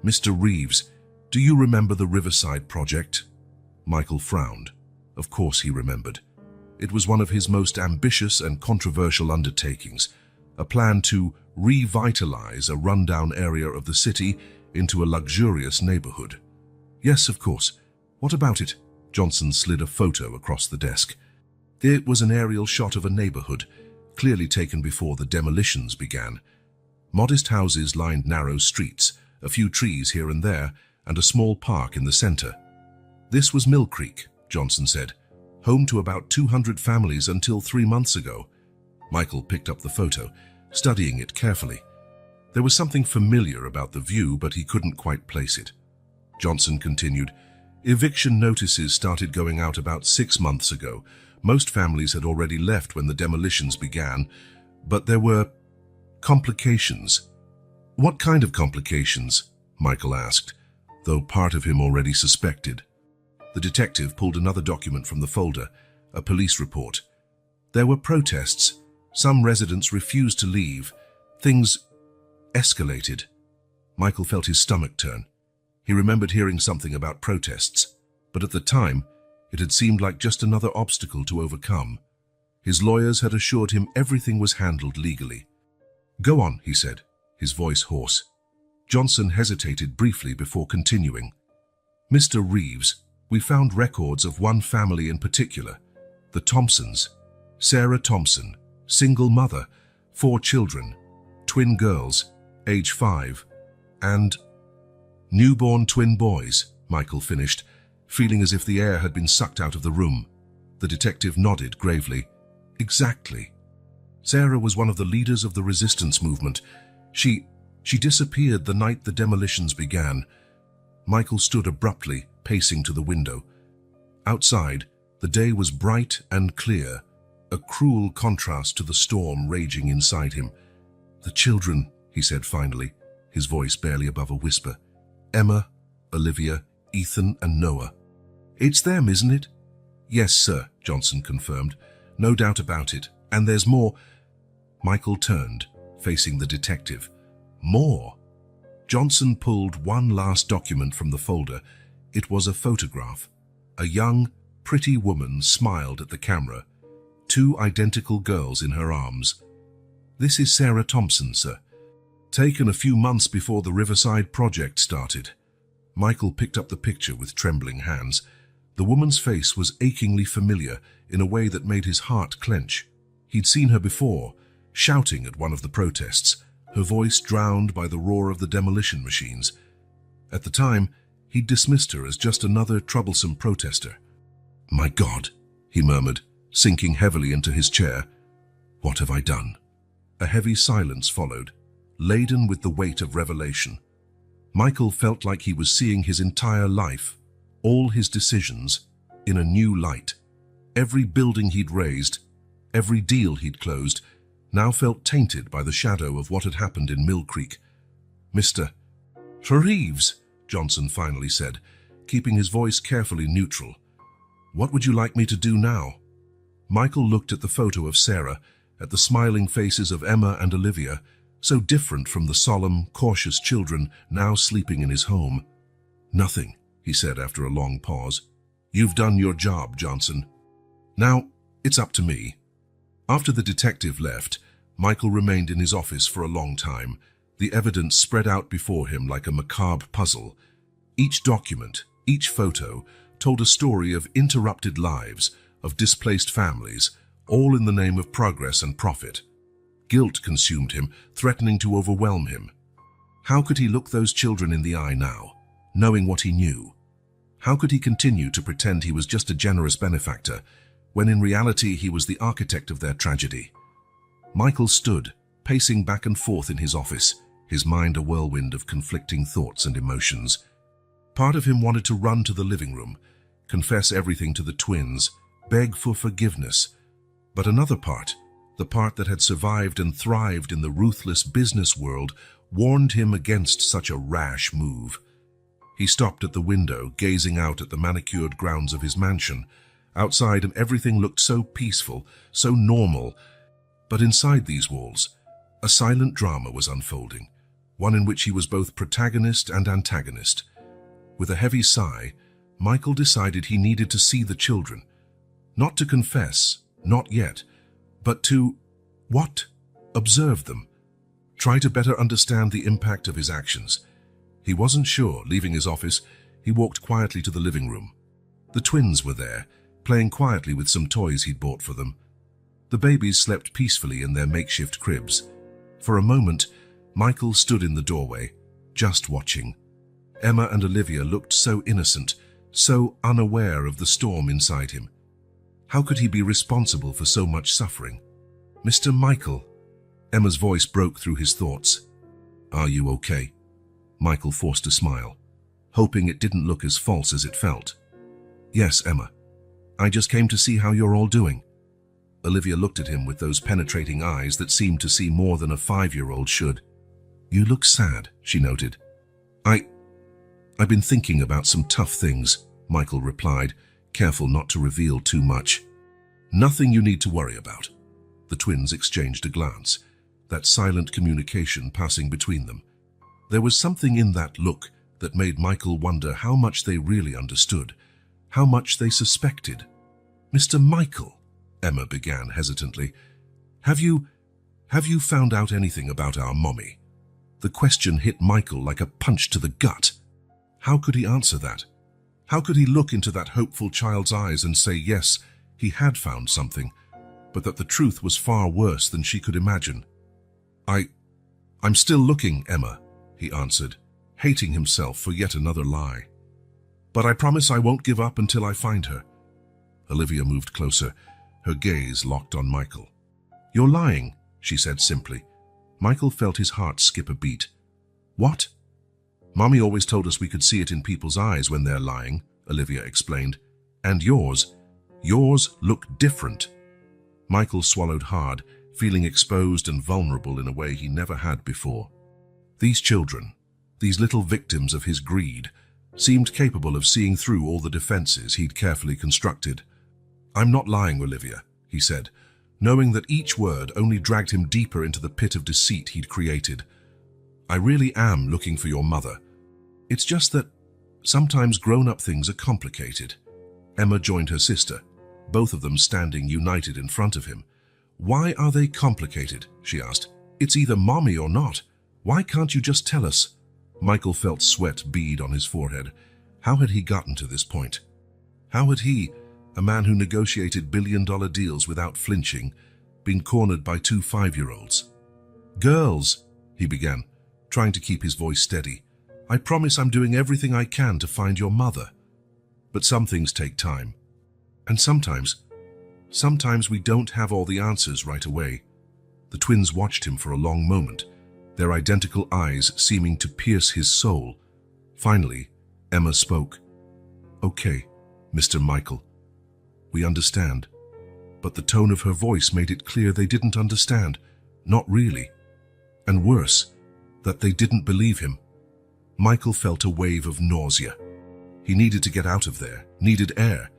"Mr. Reeves, do you remember the Riverside Project?" Michael frowned. Of course he remembered. It was one of his most ambitious and controversial undertakings, a plan to revitalize a rundown area of the city into a luxurious neighborhood. "Yes, of course. What about it?" Johnson slid a photo across the desk. It was an aerial shot of a neighborhood, clearly taken before the demolitions began. Modest houses lined narrow streets, a few trees here and there, and a small park in the center. "This was Mill Creek," Johnson said, "home to about 200 families until 3 months ago." Michael picked up the photo, studying it carefully. There was something familiar about the view, but he couldn't quite place it. Johnson continued, "Eviction notices started going out about 6 months ago. Most families had already left when the demolitions began, but there were complications." "What kind of complications?" Michael asked, though part of him already suspected. The detective pulled another document from the folder, a police report. There were protests. Some residents refused to leave. Things escalated. Michael felt his stomach turn. He remembered hearing something about protests, but at the time, it had seemed like just another obstacle to overcome. His lawyers had assured him everything was handled legally. "Go on," he said, his voice hoarse. Johnson hesitated briefly before continuing. "Mr. Reeves, we found records of one family in particular, the Thompsons. Sarah Thompson, single mother, 4 children, twin girls, age 5, and newborn twin boys," Michael finished, feeling as if the air had been sucked out of the room. The detective nodded gravely. "Exactly." Sarah was one of the leaders of the resistance movement. She disappeared the night the demolitions began. Michael stood abruptly, pacing to the window. Outside, the day was bright and clear, a cruel contrast to the storm raging inside him. "The children," he said finally, his voice barely above a whisper. "Emma, Olivia, Ethan, and Noah. It's them, isn't it?" "Yes, sir," Johnson confirmed. "No doubt about it. And there's more." Michael turned, facing the detective. "More?" Johnson pulled one last document from the folder. It was a photograph. A young, pretty woman smiled at the camera. Two identical girls in her arms. "This is Sarah Thompson, sir. Taken a few months before the Riverside project started." Michael picked up the picture with trembling hands. The woman's face was achingly familiar in a way that made his heart clench. He'd seen her before, shouting at one of the protests, her voice drowned by the roar of the demolition machines. At the time, he'd dismissed her as just another troublesome protester. "My God," he murmured, sinking heavily into his chair. "What have I done?" A heavy silence followed, laden with the weight of revelation. Michael felt like he was seeing his entire life, all his decisions, in a new light. Every building he'd raised, every deal he'd closed, now felt tainted by the shadow of what had happened in Mill Creek. "Mr. Reeves," Johnson finally said, keeping his voice carefully neutral. "What would you like me to do now?" Michael looked at the photo of Sarah, at the smiling faces of Emma and Olivia, so different from the solemn, cautious children now sleeping in his home. "Nothing," he said after a long pause. "You've done your job, Johnson. Now, it's up to me." After the detective left, Michael remained in his office for a long time, the evidence spread out before him like a macabre puzzle. Each document, each photo, told a story of interrupted lives, of displaced families, all in the name of progress and profit. Guilt consumed him, threatening to overwhelm him. How could he look those children in the eye now, knowing what he knew? How could he continue to pretend he was just a generous benefactor, when in reality he was the architect of their tragedy? Michael stood, pacing back and forth in his office, his mind a whirlwind of conflicting thoughts and emotions. Part of him wanted to run to the living room, confess everything to the twins, beg for forgiveness. But another part, the part that had survived and thrived in the ruthless business world, warned him against such a rash move. He stopped at the window, gazing out at the manicured grounds of his mansion. Outside, and everything looked so peaceful, so normal. But inside these walls, a silent drama was unfolding, one in which he was both protagonist and antagonist. With a heavy sigh, Michael decided he needed to see the children. Not to confess, not yet, but to, observe them. Try to better understand the impact of his actions. He wasn't sure. Leaving his office, he walked quietly to the living room. The twins were there, playing quietly with some toys he'd bought for them. The babies slept peacefully in their makeshift cribs. For a moment, Michael stood in the doorway, just watching. Emma and Olivia looked so innocent, so unaware of the storm inside him. How could he be responsible for so much suffering? "Mr. Michael," Emma's voice broke through his thoughts. "Are you okay?" Michael forced a smile, hoping it didn't look as false as it felt. "Yes, Emma. I just came to see how you're all doing." Olivia looked at him with those penetrating eyes that seemed to see more than a 5-year-old should. "You look sad," she noted. I've been thinking about some tough things," Michael replied, careful not to reveal too much. "Nothing you need to worry about." The twins exchanged a glance, that silent communication passing between them. There was something in that look that made Michael wonder how much they really understood, how much they suspected. "Mr. Michael," Emma began hesitantly, have you found out anything about our mommy?" The question hit Michael like a punch to the gut. How could he answer that? How could he look into that hopeful child's eyes and say yes, he had found something, but that the truth was far worse than she could imagine? I'm still looking, Emma," he answered, hating himself for yet another lie. "But I promise I won't give up until I find her." Olivia moved closer, her gaze locked on Michael. "You're lying," she said simply. Michael felt his heart skip a beat. "What?" "Mommy always told us we could see it in people's eyes when they're lying," Olivia explained. "And yours look different." Michael swallowed hard, feeling exposed and vulnerable in a way he never had before. These children, these little victims of his greed, seemed capable of seeing through all the defenses he'd carefully constructed. "I'm not lying, Olivia," he said, knowing that each word only dragged him deeper into the pit of deceit he'd created. "I really am looking for your mother. It's just that sometimes grown-up things are complicated." Emma joined her sister, both of them standing united in front of him. "Why are they complicated?" she asked. "It's either mommy or not. Why can't you just tell us?" Michael felt sweat bead on his forehead. How had he gotten to this point? How had he, a man who negotiated billion-dollar deals without flinching, been cornered by two 5-year-olds? "Girls," he began, trying to keep his voice steady, "I promise I'm doing everything I can to find your mother. But some things take time. And sometimes we don't have all the answers right away." The twins watched him for a long moment, their identical eyes seeming to pierce his soul. Finally, Emma spoke. "Okay, Mr. Michael, we understand." But the tone of her voice made it clear they didn't understand. Not really. And worse, that they didn't believe him. Michael felt a wave of nausea. He needed to get out of there, needed air.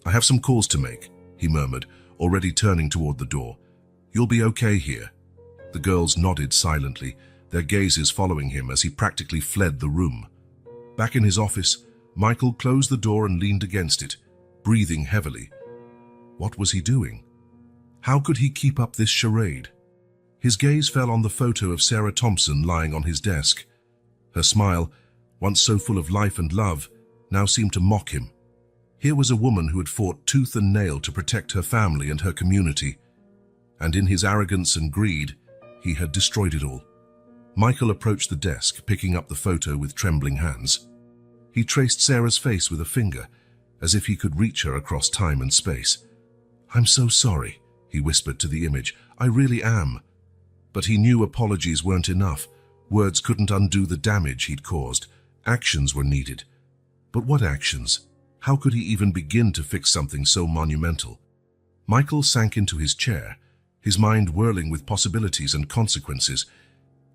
I have some calls to make," he murmured, already turning toward the door. "You'll be okay here." The girls nodded silently, their gazes following him as he practically fled the room. Back in his office, Michael closed the door and leaned against it, breathing heavily. What was he doing? How could he keep up this charade? His gaze fell on the photo of Sarah Thompson lying on his desk. Her smile, once so full of life and love, now seemed to mock him. Here was a woman who had fought tooth and nail to protect her family and her community, and in his arrogance and greed, he had destroyed it all. Michael approached the desk, picking up the photo with trembling hands. He traced Sarah's face with a finger, as if he could reach her across time and space. "I'm so sorry," he whispered to the image. "I really am." But he knew apologies weren't enough. Words couldn't undo the damage he'd caused. Actions were needed. But what actions? How could he even begin to fix something so monumental? Michael sank into his chair, his mind whirling with possibilities and consequences.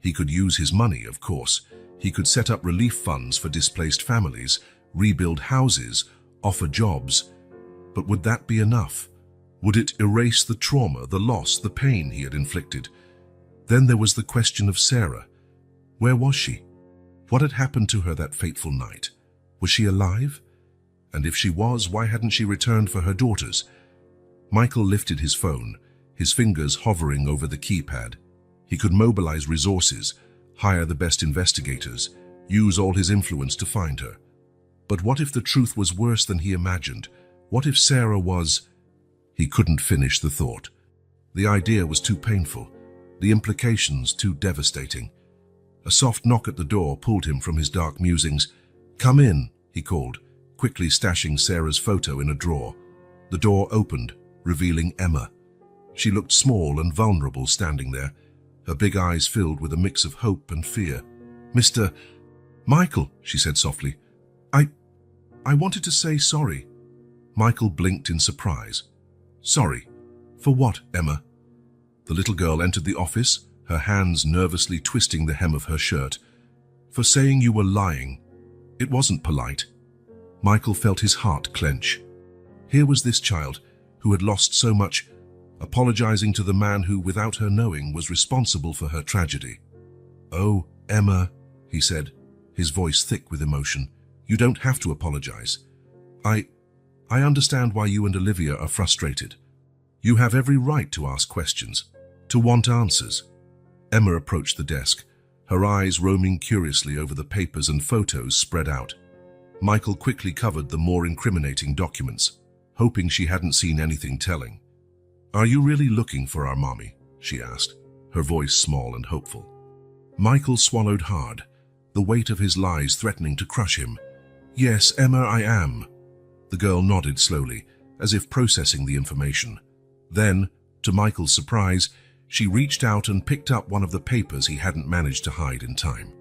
He could use his money, of course. He could set up relief funds for displaced families, rebuild houses, offer jobs. But would that be enough? Would it erase the trauma, the loss, the pain he had inflicted? Then there was the question of Sarah. Where was she? What had happened to her that fateful night? Was she alive? And if she was, why hadn't she returned for her daughters? Michael lifted his phone, his fingers hovering over the keypad. He could mobilize resources, hire the best investigators, use all his influence to find her. But what if the truth was worse than he imagined? What if Sarah was... He couldn't finish the thought. The idea was too painful, the implications too devastating. A soft knock at the door pulled him from his dark musings. "Come in," he called, quickly stashing Sarah's photo in a drawer. The door opened, revealing Emma. She looked small and vulnerable standing there, her big eyes filled with a mix of hope and fear. "Mr. Michael," she said softly, I wanted to say sorry." Michael blinked in surprise. "Sorry? For what, Emma?" The little girl entered the office, her hands nervously twisting the hem of her shirt. "For saying you were lying. It wasn't polite." Michael felt his heart clench. Here was this child, who had lost so much, apologizing to the man who, without her knowing, was responsible for her tragedy. "Oh, Emma," he said, his voice thick with emotion, "you don't have to apologize. I understand why you and Olivia are frustrated. You have every right to ask questions, to want answers." Emma approached the desk, her eyes roaming curiously over the papers and photos spread out. Michael quickly covered the more incriminating documents, hoping she hadn't seen anything telling. "Are you really looking for our mommy?" she asked, her voice small and hopeful. Michael swallowed hard, the weight of his lies threatening to crush him. "Yes, Emma, I am." The girl nodded slowly, as if processing the information. Then, To Michael's surprise, she reached out and picked up one of the papers he hadn't managed to hide in time.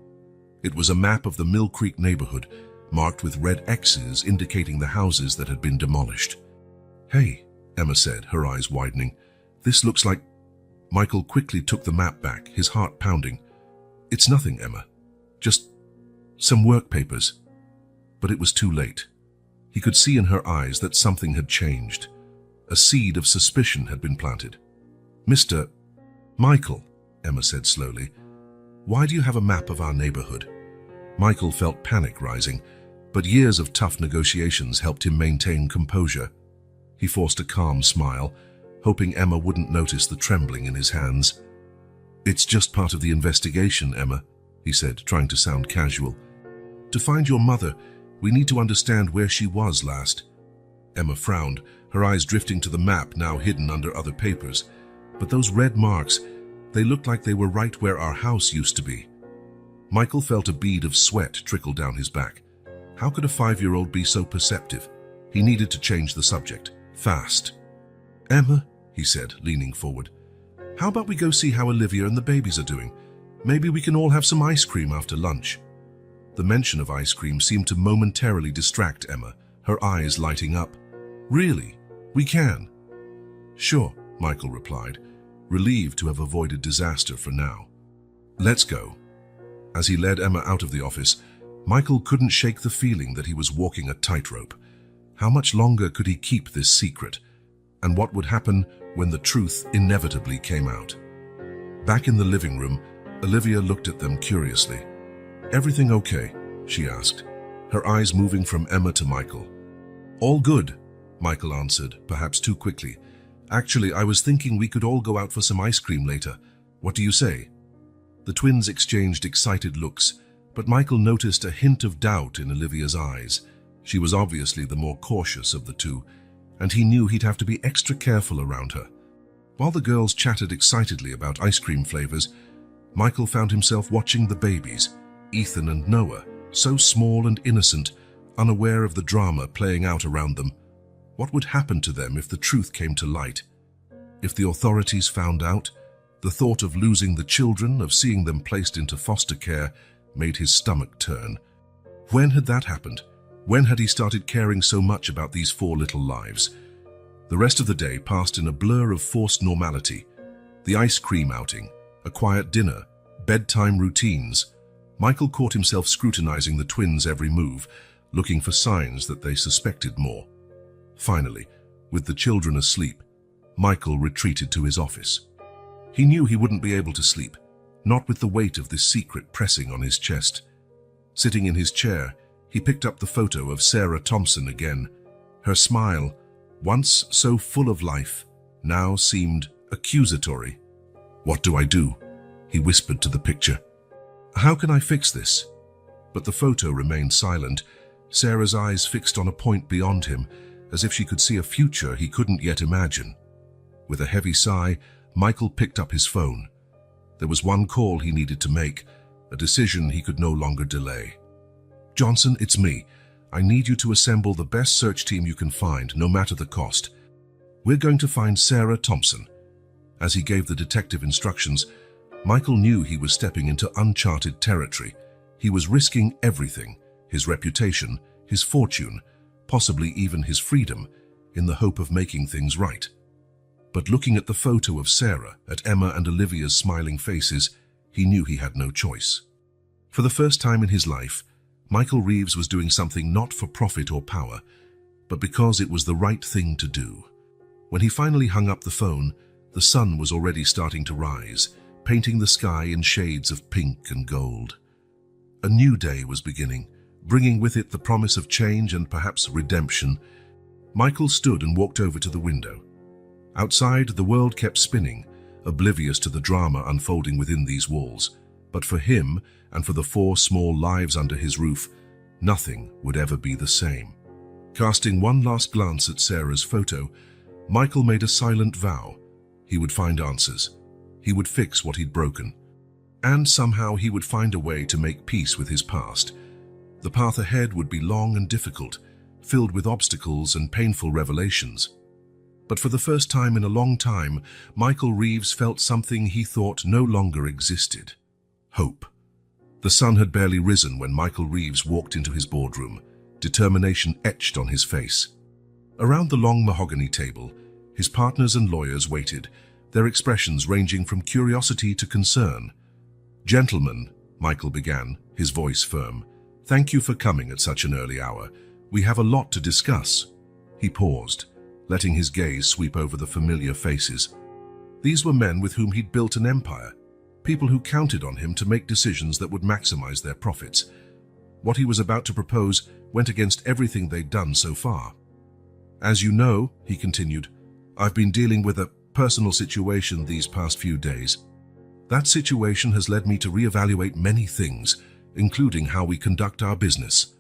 It was a map of the Mill Creek neighborhood, marked with red X's indicating the houses that had been demolished. "Hey," Emma said, her eyes widening. "This looks like—" Michael quickly took the map back, his heart pounding. "It's nothing, Emma. Just some work papers." But it was too late. He could see in her eyes that something had changed. A seed of suspicion had been planted. "Mr. Michael," Emma said slowly, "why do you have a map of our neighborhood?" Michael felt panic rising, but years of tough negotiations helped him maintain composure. He forced a calm smile, hoping Emma wouldn't notice the trembling in his hands. "It's just part of the investigation, Emma," he said, trying to sound casual. "To find your mother, we need to understand where she was last." Emma frowned, her eyes drifting to the map now hidden under other papers. But those red marks, they looked like they were right where our house used to be. Michael felt a bead of sweat trickle down his back. How could a 5-year-old be so perceptive? He needed to change the subject, fast. "Emma," he said, leaning forward, "how about we go see how Olivia and the babies are doing? Maybe we can all have some ice cream after lunch." The mention of ice cream seemed to momentarily distract Emma, her eyes lighting up. "Really? We can?" "Sure," Michael replied, relieved to have avoided disaster for now. "Let's go." As he led Emma out of the office, Michael couldn't shake the feeling that he was walking a tightrope. How much longer could he keep this secret? And what would happen when the truth inevitably came out? Back in the living room, Olivia looked at them curiously. "Everything okay?" she asked, her eyes moving from Emma to Michael. "All good," Michael answered, perhaps too quickly. "Actually, I was thinking we could all go out for some ice cream later. What do you say?" The twins exchanged excited looks, but Michael noticed a hint of doubt in Olivia's eyes. She was obviously the more cautious of the two, and he knew he'd have to be extra careful around her. While the girls chatted excitedly about ice cream flavors, Michael found himself watching the babies, Ethan and Noah, so small and innocent, unaware of the drama playing out around them. What would happen to them if the truth came to light? If the authorities found out? The thought of losing the children, of seeing them placed into foster care, made his stomach turn. When had that happened? When had he started caring so much about these 4 little lives? The rest of the day passed in a blur of forced normality. The ice cream outing, a quiet dinner, bedtime routines. Michael caught himself scrutinizing the twins' every move, looking for signs that they suspected more. Finally, with the children asleep, Michael retreated to his office. He knew he wouldn't be able to sleep, not with the weight of this secret pressing on his chest. Sitting in his chair, he picked up the photo of Sarah Thompson again. Her smile, once so full of life, now seemed accusatory. "What do I do?" he whispered to the picture. "How can I fix this?" But the photo remained silent, Sarah's eyes fixed on a point beyond him, as if she could see a future he couldn't yet imagine. With a heavy sigh, Michael picked up his phone. There was one call he needed to make, a decision he could no longer delay. "Johnson, it's me. I need you to assemble the best search team you can find, no matter the cost. We're going to find Sarah Thompson." As he gave the detective instructions, Michael knew he was stepping into uncharted territory. He was risking everything, his reputation, his fortune, possibly even his freedom, in the hope of making things right. But looking at the photo of Sarah, at Emma and Olivia's smiling faces, he knew he had no choice. For the first time in his life, Michael Reeves was doing something not for profit or power, but because it was the right thing to do. When he finally hung up the phone, the sun was already starting to rise, painting the sky in shades of pink and gold. A new day was beginning, bringing with it the promise of change and perhaps redemption. Michael stood and walked over to the window. Outside, the world kept spinning, oblivious to the drama unfolding within these walls. But for him, and for the 4 small lives under his roof, nothing would ever be the same. Casting one last glance at Sarah's photo, Michael made a silent vow. He would find answers. He would fix what he'd broken. And somehow he would find a way to make peace with his past. The path ahead would be long and difficult, filled with obstacles and painful revelations. But for the first time in a long time, Michael Reeves felt something he thought no longer existed. Hope. The sun had barely risen when Michael Reeves walked into his boardroom, determination etched on his face. Around the long mahogany table, his partners and lawyers waited, their expressions ranging from curiosity to concern. "Gentlemen," Michael began, his voice firm, "thank you for coming at such an early hour. We have a lot to discuss." He paused, letting his gaze sweep over the familiar faces. These were men with whom he'd built an empire, people who counted on him to make decisions that would maximize their profits. What he was about to propose went against everything they'd done so far. "As you know," he continued, "I've been dealing with a personal situation these past few days. That situation has led me to reevaluate many things, including how we conduct our business."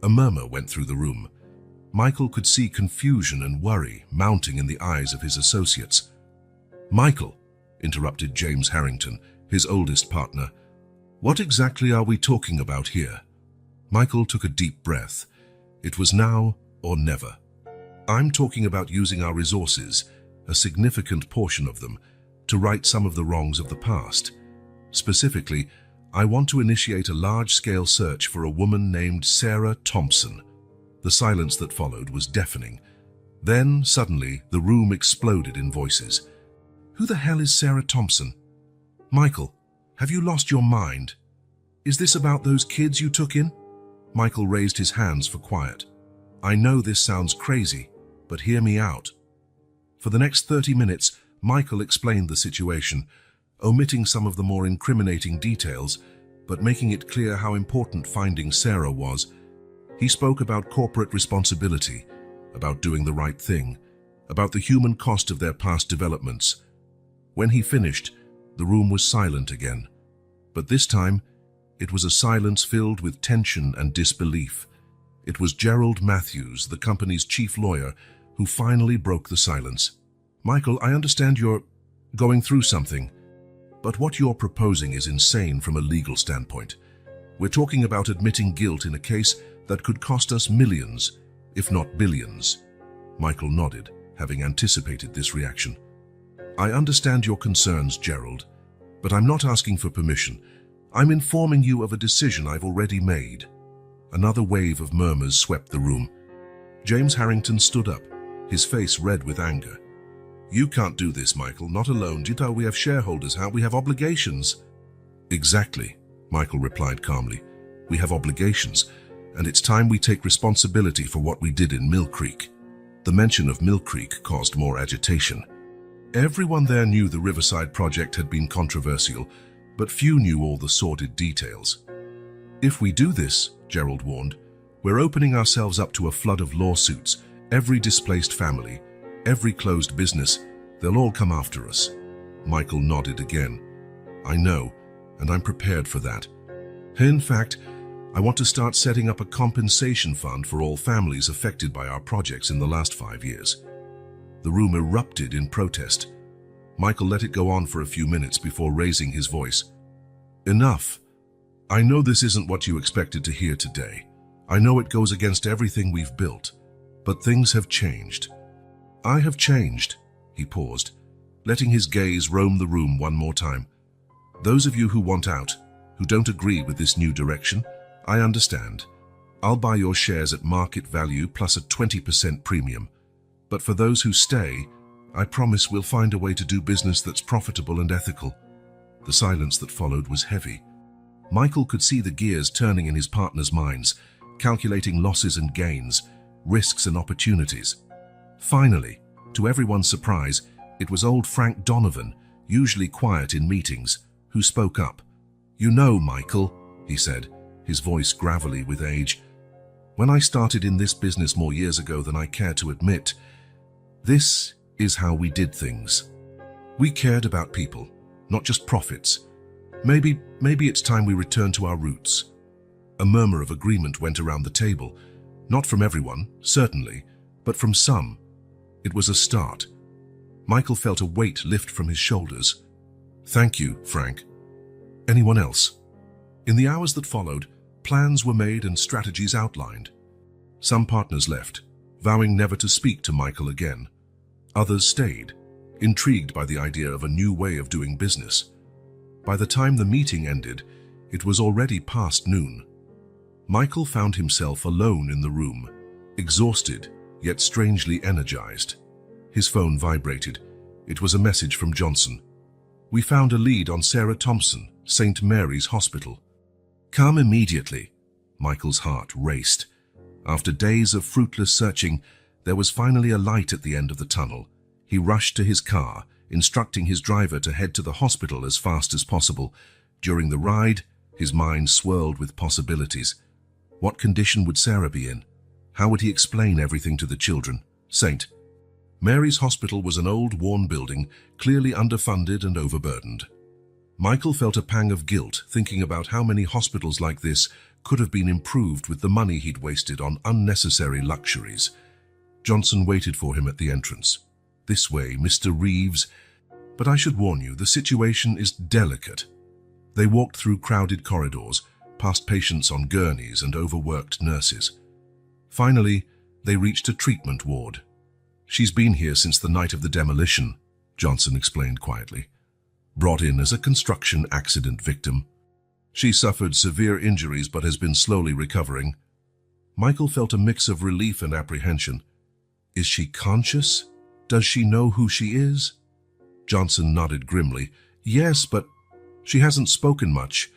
A murmur went through the room. Michael could see confusion and worry mounting in the eyes of his associates. "Michael," interrupted James Harrington, his oldest partner, "what exactly are we talking about here?" Michael took a deep breath. It was now or never. "I'm talking about using our resources, a significant portion of them, to right some of the wrongs of the past. Specifically, I want to initiate a large-scale search for a woman named Sarah Thompson." The silence that followed was deafening. Then, suddenly, the room exploded in voices. "Who the hell is Sarah Thompson? Michael, have you lost your mind? Is this about those kids you took in?" Michael raised his hands for quiet. "I know this sounds crazy, but hear me out." For the next 30 minutes, Michael explained the situation, omitting some of the more incriminating details, but making it clear how important finding Sarah was. He spoke about corporate responsibility, about doing the right thing, about the human cost of their past developments. When he finished, the room was silent again. But this time, it was a silence filled with tension and disbelief. It was Gerald Matthews, the company's chief lawyer, who finally broke the silence. "Michael, I understand you're going through something, but what you're proposing is insane from a legal standpoint. We're talking about admitting guilt in a case that could cost us millions, if not billions." Michael nodded, having anticipated this reaction. "I understand your concerns, Gerald, but I'm not asking for permission. I'm informing you of a decision I've already made." Another wave of murmurs swept the room. James Harrington stood up, his face red with anger. "You can't do this, Michael, not alone. Jita, we have shareholders, how we have obligations." "Exactly," Michael replied calmly. "We have obligations, and it's time we take responsibility for what we did in Mill Creek." The mention of Mill Creek caused more agitation. Everyone there knew the Riverside project had been controversial, but few knew all the sordid details. "If we do this," Gerald warned, "we're opening ourselves up to a flood of lawsuits. Every displaced family, every closed business, they'll all come after us." Michael nodded again. "I know, and I'm prepared for that. In fact, I want to start setting up a compensation fund for all families affected by our projects in the last 5 years." The room erupted in protest. Michael let it go on for a few minutes before raising his voice. "Enough. I know this isn't what you expected to hear today. I know it goes against everything we've built, but things have changed. I have changed." He paused, letting his gaze roam the room one more time. "Those of you who want out, who don't agree with this new direction, I understand. I'll buy your shares at market value plus a 20% premium. But for those who stay, I promise we'll find a way to do business that's profitable and ethical." The silence that followed was heavy. Michael could see the gears turning in his partners' minds, calculating losses and gains, risks and opportunities. Finally, to everyone's surprise, it was old Frank Donovan, usually quiet in meetings, who spoke up. "You know, Michael," he said, his voice gravelly with age, "when I started in this business more years ago than I care to admit, this is how we did things. We cared about people, not just profits. Maybe it's time we return to our roots." A murmur of agreement went around the table, not from everyone, certainly, but from some. It was a start. Michael felt a weight lift from his shoulders. "Thank you, Frank. Anyone else?" In the hours that followed, plans were made and strategies outlined. Some partners left, vowing never to speak to Michael again. Others stayed, intrigued by the idea of a new way of doing business. By the time the meeting ended, it was already past noon. Michael found himself alone in the room, exhausted, yet strangely energized. His phone vibrated. It was a message from Johnson. "We found a lead on Sarah Thompson, St. Mary's Hospital." "Come immediately." Michael's heart raced. After days of fruitless searching, there was finally a light at the end of the tunnel. He rushed to his car, instructing his driver to head to the hospital as fast as possible. During the ride, his mind swirled with possibilities. What condition would Sarah be in? How would he explain everything to the children? St. Mary's Hospital was an old, worn building, clearly underfunded and overburdened. Michael felt a pang of guilt thinking about how many hospitals like this could have been improved with the money he'd wasted on unnecessary luxuries. Johnson waited for him at the entrance. "This way, Mr. Reeves. But I should warn you, the situation is delicate." They walked through crowded corridors, past patients on gurneys and overworked nurses. Finally, they reached a treatment ward. "She's been here since the night of the demolition," Johnson explained quietly. "Brought in as a construction accident victim. She suffered severe injuries but has been slowly recovering." Michael felt a mix of relief and apprehension. "Is she conscious? Does she know who she is?" Johnson nodded grimly. "Yes, but she hasn't spoken much.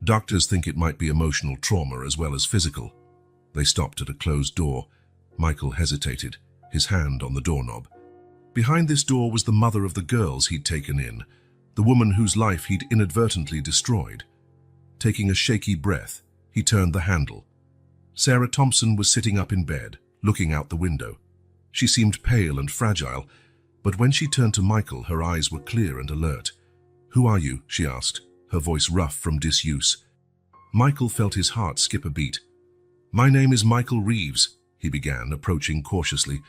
Doctors think it might be emotional trauma as well as physical." They stopped at a closed door. Michael hesitated, his hand on the doorknob. Behind this door was the mother of the girls he'd taken in, the woman whose life he'd inadvertently destroyed. Taking a shaky breath, he turned the handle. Sarah Thompson was sitting up in bed, looking out the window. She seemed pale and fragile, but when she turned to Michael, her eyes were clear and alert. "Who are you?" she asked, her voice rough from disuse. Michael felt his heart skip a beat. "My name is Michael Reeves," he began, approaching cautiously.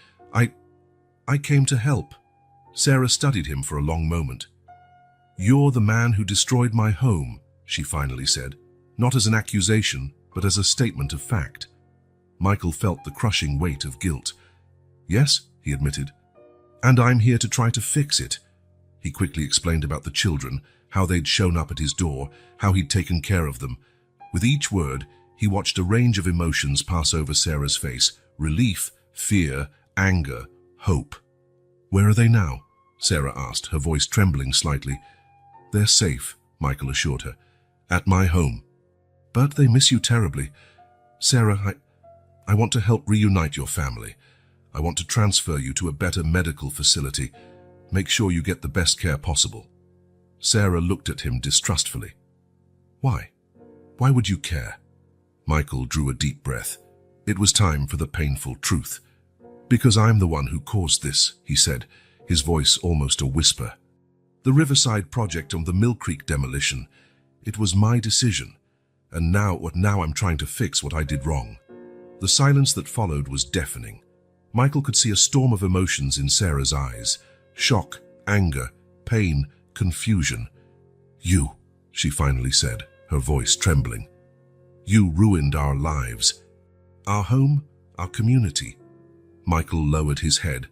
I came to help." Sarah studied him for a long moment. "You're the man who destroyed my home," she finally said, not as an accusation, but as a statement of fact. Michael felt the crushing weight of guilt. "Yes," he admitted, "and I'm here to try to fix it." He quickly explained about the children, how they'd shown up at his door, how he'd taken care of them. With each word, he watched a range of emotions pass over Sarah's face: relief, fear, anger, hope. "Where are they now?" Sarah asked, her voice trembling slightly. "They're safe," Michael assured her, "at my home. But they miss you terribly. Sarah, I want to help reunite your family. I want to transfer you to a better medical facility. Make sure you get the best care possible." Sarah looked at him distrustfully. "Why? Why would you care?" Michael drew a deep breath. It was time for the painful truth. "Because I'm the one who caused this," he said, his voice almost a whisper. "The Riverside project on the Mill Creek demolition. It was my decision. And now I'm trying to fix what I did wrong." The silence that followed was deafening. Michael could see a storm of emotions in Sarah's eyes: shock, anger, pain, confusion. "You," she finally said, her voice trembling. "You ruined our lives. Our home, our community." Michael lowered his head,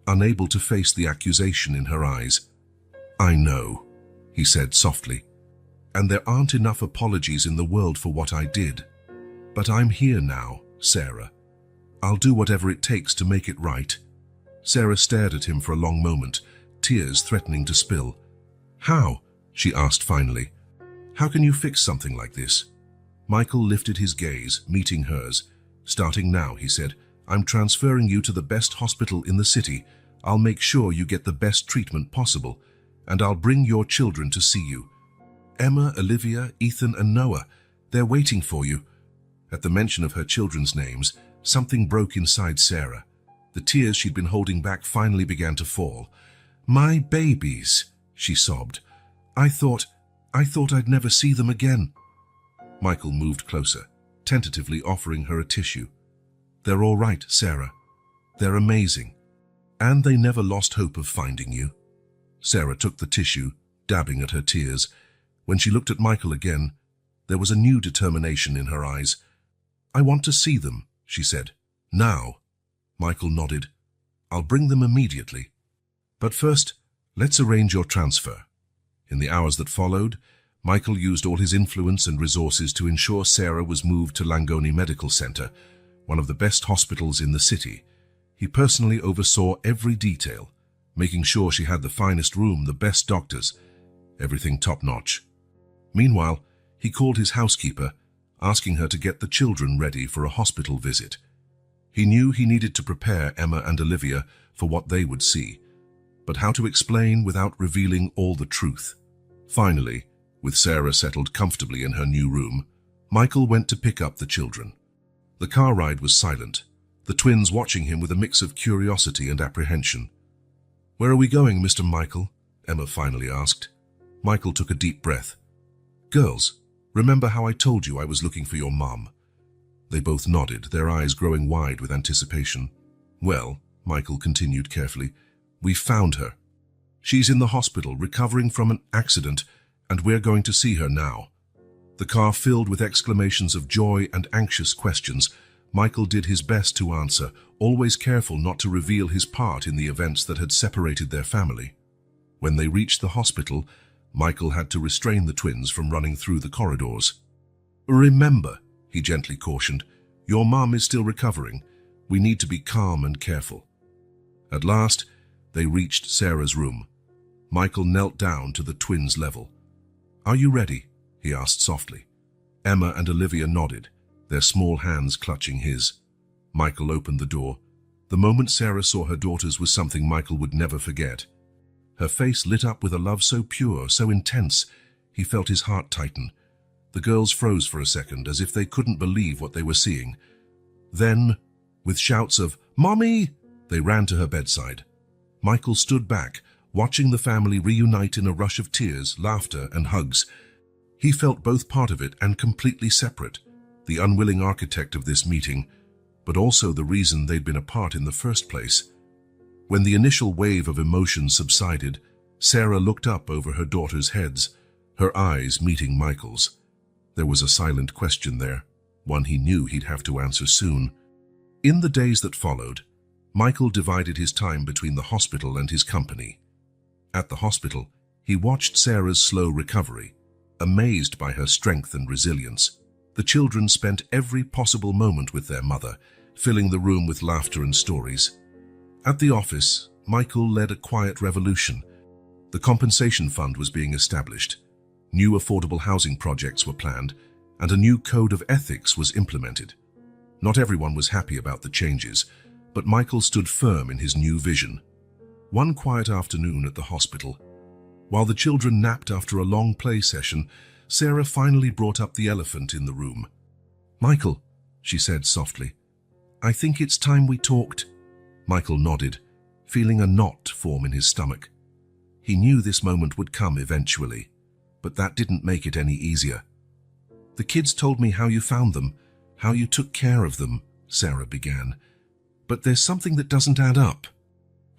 unable to face the accusation in her eyes. "I know," he said softly, "and there aren't enough apologies in the world for what I did. But I'm here now, Sarah. I'll do whatever it takes to make it right." Sarah stared at him for a long moment, tears threatening to spill. "How?" she asked finally. "How can you fix something like this?" Michael lifted his gaze, meeting hers. "Starting now," he said, "I'm transferring you to the best hospital in the city. I'll make sure you get the best treatment possible, and I'll bring your children to see you. Emma, Olivia, Ethan, and Noah, they're waiting for you." At the mention of her children's names, something broke inside Sarah. The tears she'd been holding back finally began to fall. "My babies," she sobbed. I thought I'd never see them again." Michael moved closer, tentatively offering her a tissue. "They're all right, Sarah. They're amazing. And they never lost hope of finding you." Sarah took the tissue, dabbing at her tears. When she looked at Michael again, there was a new determination in her eyes. "I want to see them," she said. "Now." Michael nodded. "I'll bring them immediately." But first, let's arrange your transfer." In the hours that followed, Michael used all his influence and resources to ensure Sarah was moved to Langone Medical Center, one of the best hospitals in the city. He personally oversaw every detail, making sure she had the finest room, the best doctors, everything top-notch. Meanwhile, he called his housekeeper, asking her to get the children ready for a hospital visit. He knew he needed to prepare Emma and Olivia for what they would see, but how to explain without revealing all the truth? Finally, with Sarah settled comfortably in her new room, Michael went to pick up the children. The car ride was silent, the twins watching him with a mix of curiosity and apprehension. "Where are we going, Mr. Michael?" Emma finally asked. Michael took a deep breath. "Girls, remember how I told you I was looking for your mom?" They both nodded, their eyes growing wide with anticipation. "Well," Michael continued carefully, "we found her. She's in the hospital, recovering from an accident, and we're going to see her now." The car filled with exclamations of joy and anxious questions. Michael did his best to answer, always careful not to reveal his part in the events that had separated their family. When they reached the hospital, Michael had to restrain the twins from running through the corridors. "Remember," he gently cautioned, "your mom is still recovering. We need to be calm and careful." At last, they reached Sarah's room. Michael knelt down to the twins' level. "Are you ready?" he asked softly. Emma and Olivia nodded, their small hands clutching his. Michael opened the door. The moment Sarah saw her daughters was something Michael would never forget. Her face lit up with a love so pure, so intense, he felt his heart tighten. The girls froze for a second, as if they couldn't believe what they were seeing. Then, with shouts of "Mommy!" they ran to her bedside. Michael stood back, watching the family reunite in a rush of tears, laughter, and hugs. He felt both part of it and completely separate, the unwilling architect of this meeting, but also the reason they'd been apart in the first place. When the initial wave of emotion subsided, Sarah looked up over her daughters' heads, her eyes meeting Michael's. There was a silent question there, one he knew he'd have to answer soon. In the days that followed, Michael divided his time between the hospital and his company. At the hospital, he watched Sarah's slow recovery, amazed by her strength and resilience. The children spent every possible moment with their mother, filling the room with laughter and stories. At the office, Michael led a quiet revolution. The compensation fund was being established. New affordable housing projects were planned, and a new code of ethics was implemented. Not everyone was happy about the changes, but Michael stood firm in his new vision. One quiet afternoon at the hospital, while the children napped after a long play session, Sarah finally brought up the elephant in the room. "Michael," she said softly, "I think it's time we talked." Michael nodded, feeling a knot form in his stomach. He knew this moment would come eventually, but that didn't make it any easier. "The kids told me how you found them, how you took care of them," Sarah began. "But there's something that doesn't add up.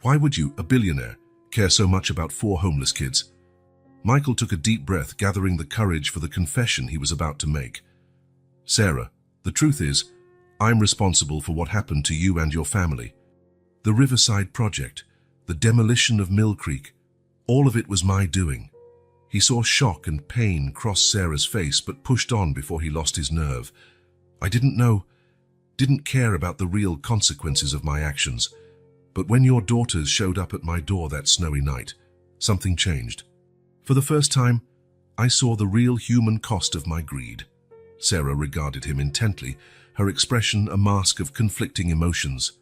Why would you, a billionaire, care so much about 4 homeless kids?" Michael took a deep breath, gathering the courage for the confession he was about to make. "Sarah, the truth is, I'm responsible for what happened to you and your family. The Riverside project, the demolition of Mill Creek, all of it was my doing." He saw shock and pain cross Sarah's face, but pushed on before he lost his nerve. "I didn't care about the real consequences of my actions. But when your daughters showed up at my door that snowy night, something changed. For the first time, I saw the real human cost of my greed." Sarah regarded him intently, her expression a mask of conflicting emotions.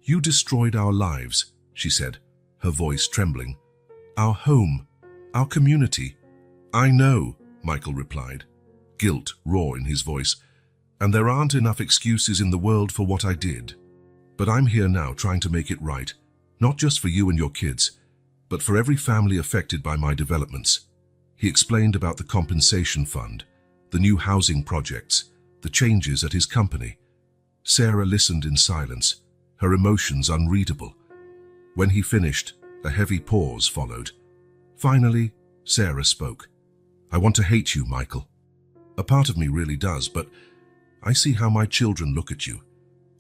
"You destroyed our lives," she said, her voice trembling. "Our home, our community." "I know," Michael replied, guilt raw in his voice, "and there aren't enough excuses in the world for what I did. But I'm here now trying to make it right, not just for you and your kids, but for every family affected by my developments." He explained about the compensation fund, the new housing projects, the changes at his company. Sarah listened in silence, her emotions unreadable. When he finished, a heavy pause followed. Finally, Sarah spoke. "I want to hate you, Michael. A part of me really does, but I see how my children look at you.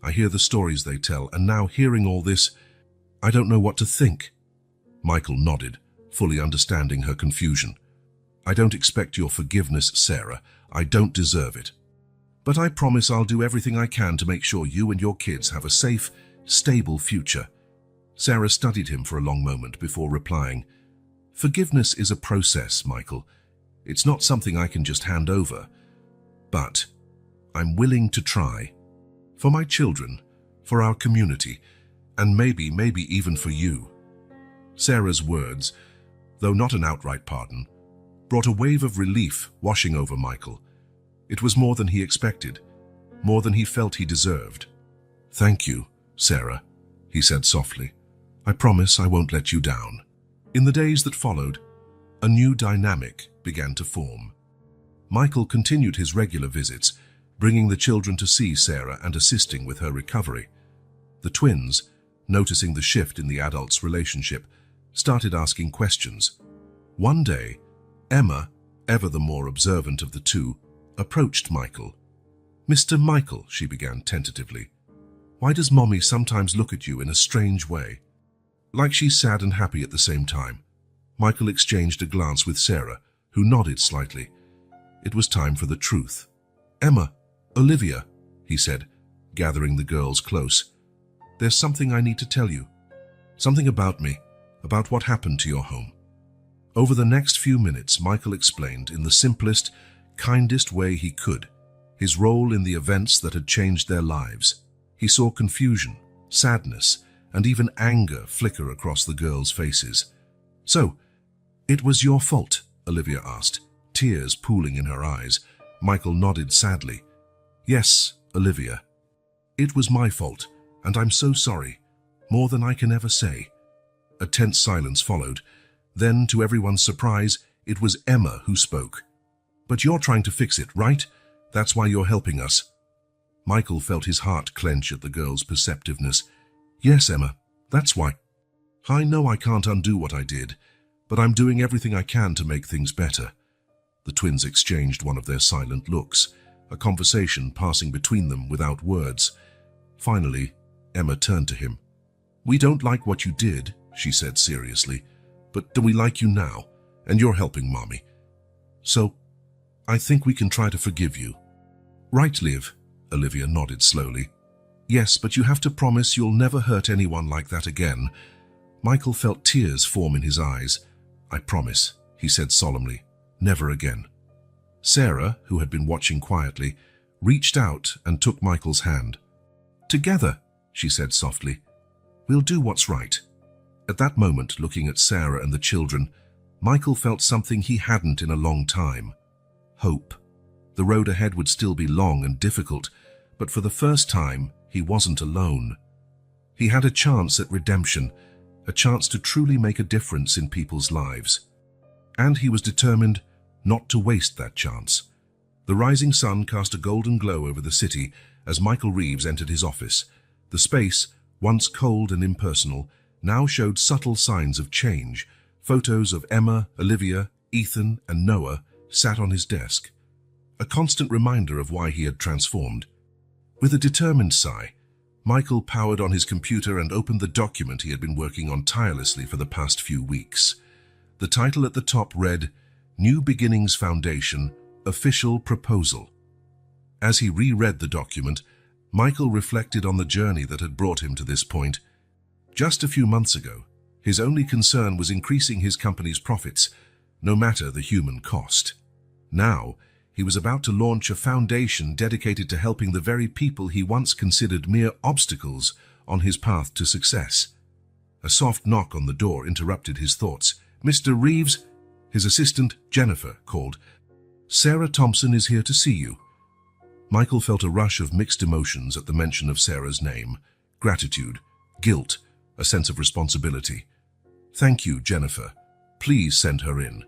I hear the stories they tell, and now hearing all this, I don't know what to think." Michael nodded, fully understanding her confusion. I don't expect your forgiveness, Sarah. I don't deserve it. But I promise I'll do everything I can to make sure you and your kids have a safe, stable future. Sarah studied him for a long moment before replying, Forgiveness is a process, Michael. It's not something I can just hand over. But I'm willing to try. For my children, for our community, and maybe even for you. Sarah's words, though not an outright pardon, brought a wave of relief washing over Michael. It was more than he expected, more than he felt he deserved. Thank you, Sarah, he said softly. I promise I won't let you down. In the days that followed, a new dynamic began to form. Michael continued his regular visits, bringing the children to see Sarah and assisting with her recovery. The twins, noticing the shift in the adults' relationship, started asking questions. One day, Emma, ever the more observant of the two, approached Michael. Mr. Michael, she began tentatively, why does Mommy sometimes look at you in a strange way? Like she's sad and happy at the same time. Michael exchanged a glance with Sarah, who nodded slightly. It was time for the truth. Emma, Olivia, he said, gathering the girls close. There's something I need to tell you. Something about me, about what happened to your home. Over the next few minutes, Michael explained in the simplest, kindest way he could, his role in the events that had changed their lives. He saw confusion, sadness, and even anger flicker across the girls' faces. So, it was your fault, Olivia asked, tears pooling in her eyes. Michael nodded sadly. Yes, Olivia. It was my fault, and I'm so sorry, more than I can ever say. A tense silence followed. Then, to everyone's surprise, it was Emma who spoke. But you're trying to fix it, right? That's why you're helping us. Michael felt his heart clench at the girl's perceptiveness. Yes, Emma, that's why. I know I can't undo what I did, but I'm doing everything I can to make things better. The twins exchanged one of their silent looks, a conversation passing between them without words. Finally, Emma turned to him. We don't like what you did, she said seriously, but do we like you now? And you're helping Mommy. So, I think we can try to forgive you. Right, Liv? Olivia nodded slowly. Yes, but you have to promise you'll never hurt anyone like that again. Michael felt tears form in his eyes. I promise, he said solemnly. Never again. Sarah, who had been watching quietly, reached out and took Michael's hand. Together, she said softly. We'll do what's right. At that moment, looking at Sarah and the children, Michael felt something he hadn't in a long time. Hope. The road ahead would still be long and difficult, but for the first time, he wasn't alone. He had a chance at redemption, a chance to truly make a difference in people's lives. And he was determined not to waste that chance. The rising sun cast a golden glow over the city as Michael Reeves entered his office. The space, once cold and impersonal, now showed subtle signs of change. Photos of Emma, Olivia, Ethan, and Noah sat on his desk, a constant reminder of why he had transformed. With a determined sigh, Michael powered on his computer and opened the document he had been working on tirelessly for the past few weeks. The title at the top read, New Beginnings Foundation, Official Proposal. As he reread the document, Michael reflected on the journey that had brought him to this point. Just a few months ago, his only concern was increasing his company's profits, no matter the human cost. Now, he was about to launch a foundation dedicated to helping the very people he once considered mere obstacles on his path to success. A soft knock on the door interrupted his thoughts. Mr. Reeves, his assistant, Jennifer, called. Sarah Thompson is here to see you. Michael felt a rush of mixed emotions at the mention of Sarah's name. Gratitude, guilt, a sense of responsibility. Thank you, Jennifer. Please send her in.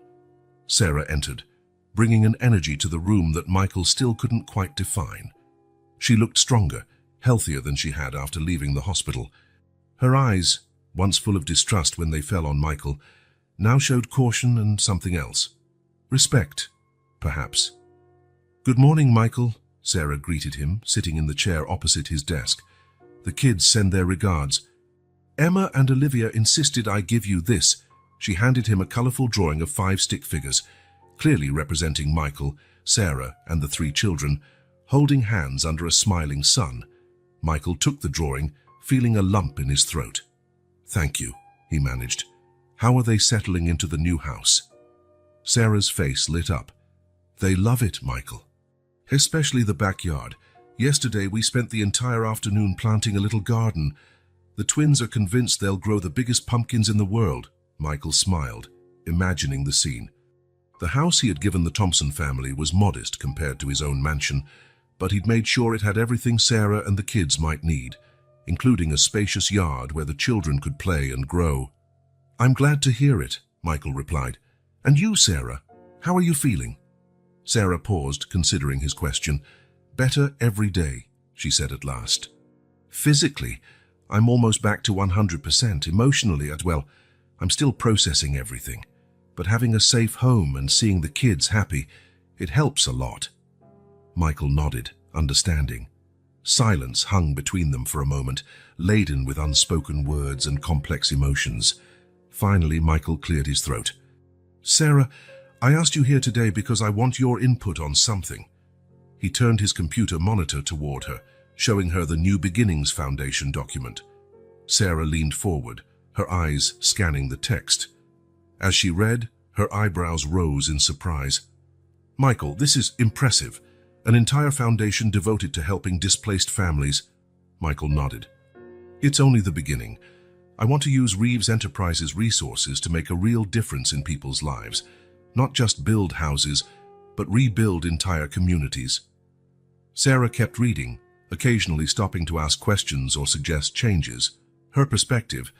Sarah entered, bringing an energy to the room that Michael still couldn't quite define. She looked stronger, healthier than she had after leaving the hospital. Her eyes, once full of distrust when they fell on Michael, now showed caution and something else. Respect, perhaps. Good morning, Michael, Sarah greeted him, sitting in the chair opposite his desk. The kids send their regards. Emma and Olivia insisted I give you this. She handed him a colourful drawing of 5 stick figures, clearly representing Michael, Sarah, and the 3 children, holding hands under a smiling sun. Michael took the drawing, feeling a lump in his throat. "Thank you," he managed. "How are they settling into the new house?" Sarah's face lit up. "They love it, Michael. Especially the backyard. Yesterday we spent the entire afternoon planting a little garden. The twins are convinced they'll grow the biggest pumpkins in the world." Michael smiled, imagining the scene. The house he had given the Thompson family was modest compared to his own mansion, but he'd made sure it had everything Sarah and the kids might need, including a spacious yard where the children could play and grow. "I'm glad to hear it," Michael replied. "And you, Sarah, how are you feeling?" Sarah paused, considering his question. "Better every day," she said at last. "Physically, I'm almost back to 100%. Emotionally, I'm still processing everything. But having a safe home and seeing the kids happy, it helps a lot." Michael nodded, understanding. Silence hung between them for a moment, laden with unspoken words and complex emotions. Finally, Michael cleared his throat. "Sarah, I asked you here today because I want your input on something." He turned his computer monitor toward her, showing her the New Beginnings Foundation document. Sarah leaned forward, her eyes scanning the text. As she read, her eyebrows rose in surprise. "Michael, this is impressive. An entire foundation devoted to helping displaced families." Michael nodded. "It's only the beginning. I want to use Reeves Enterprises' resources to make a real difference in people's lives. Not just build houses, but rebuild entire communities." Sarah kept reading, occasionally stopping to ask questions or suggest changes. Her perspective,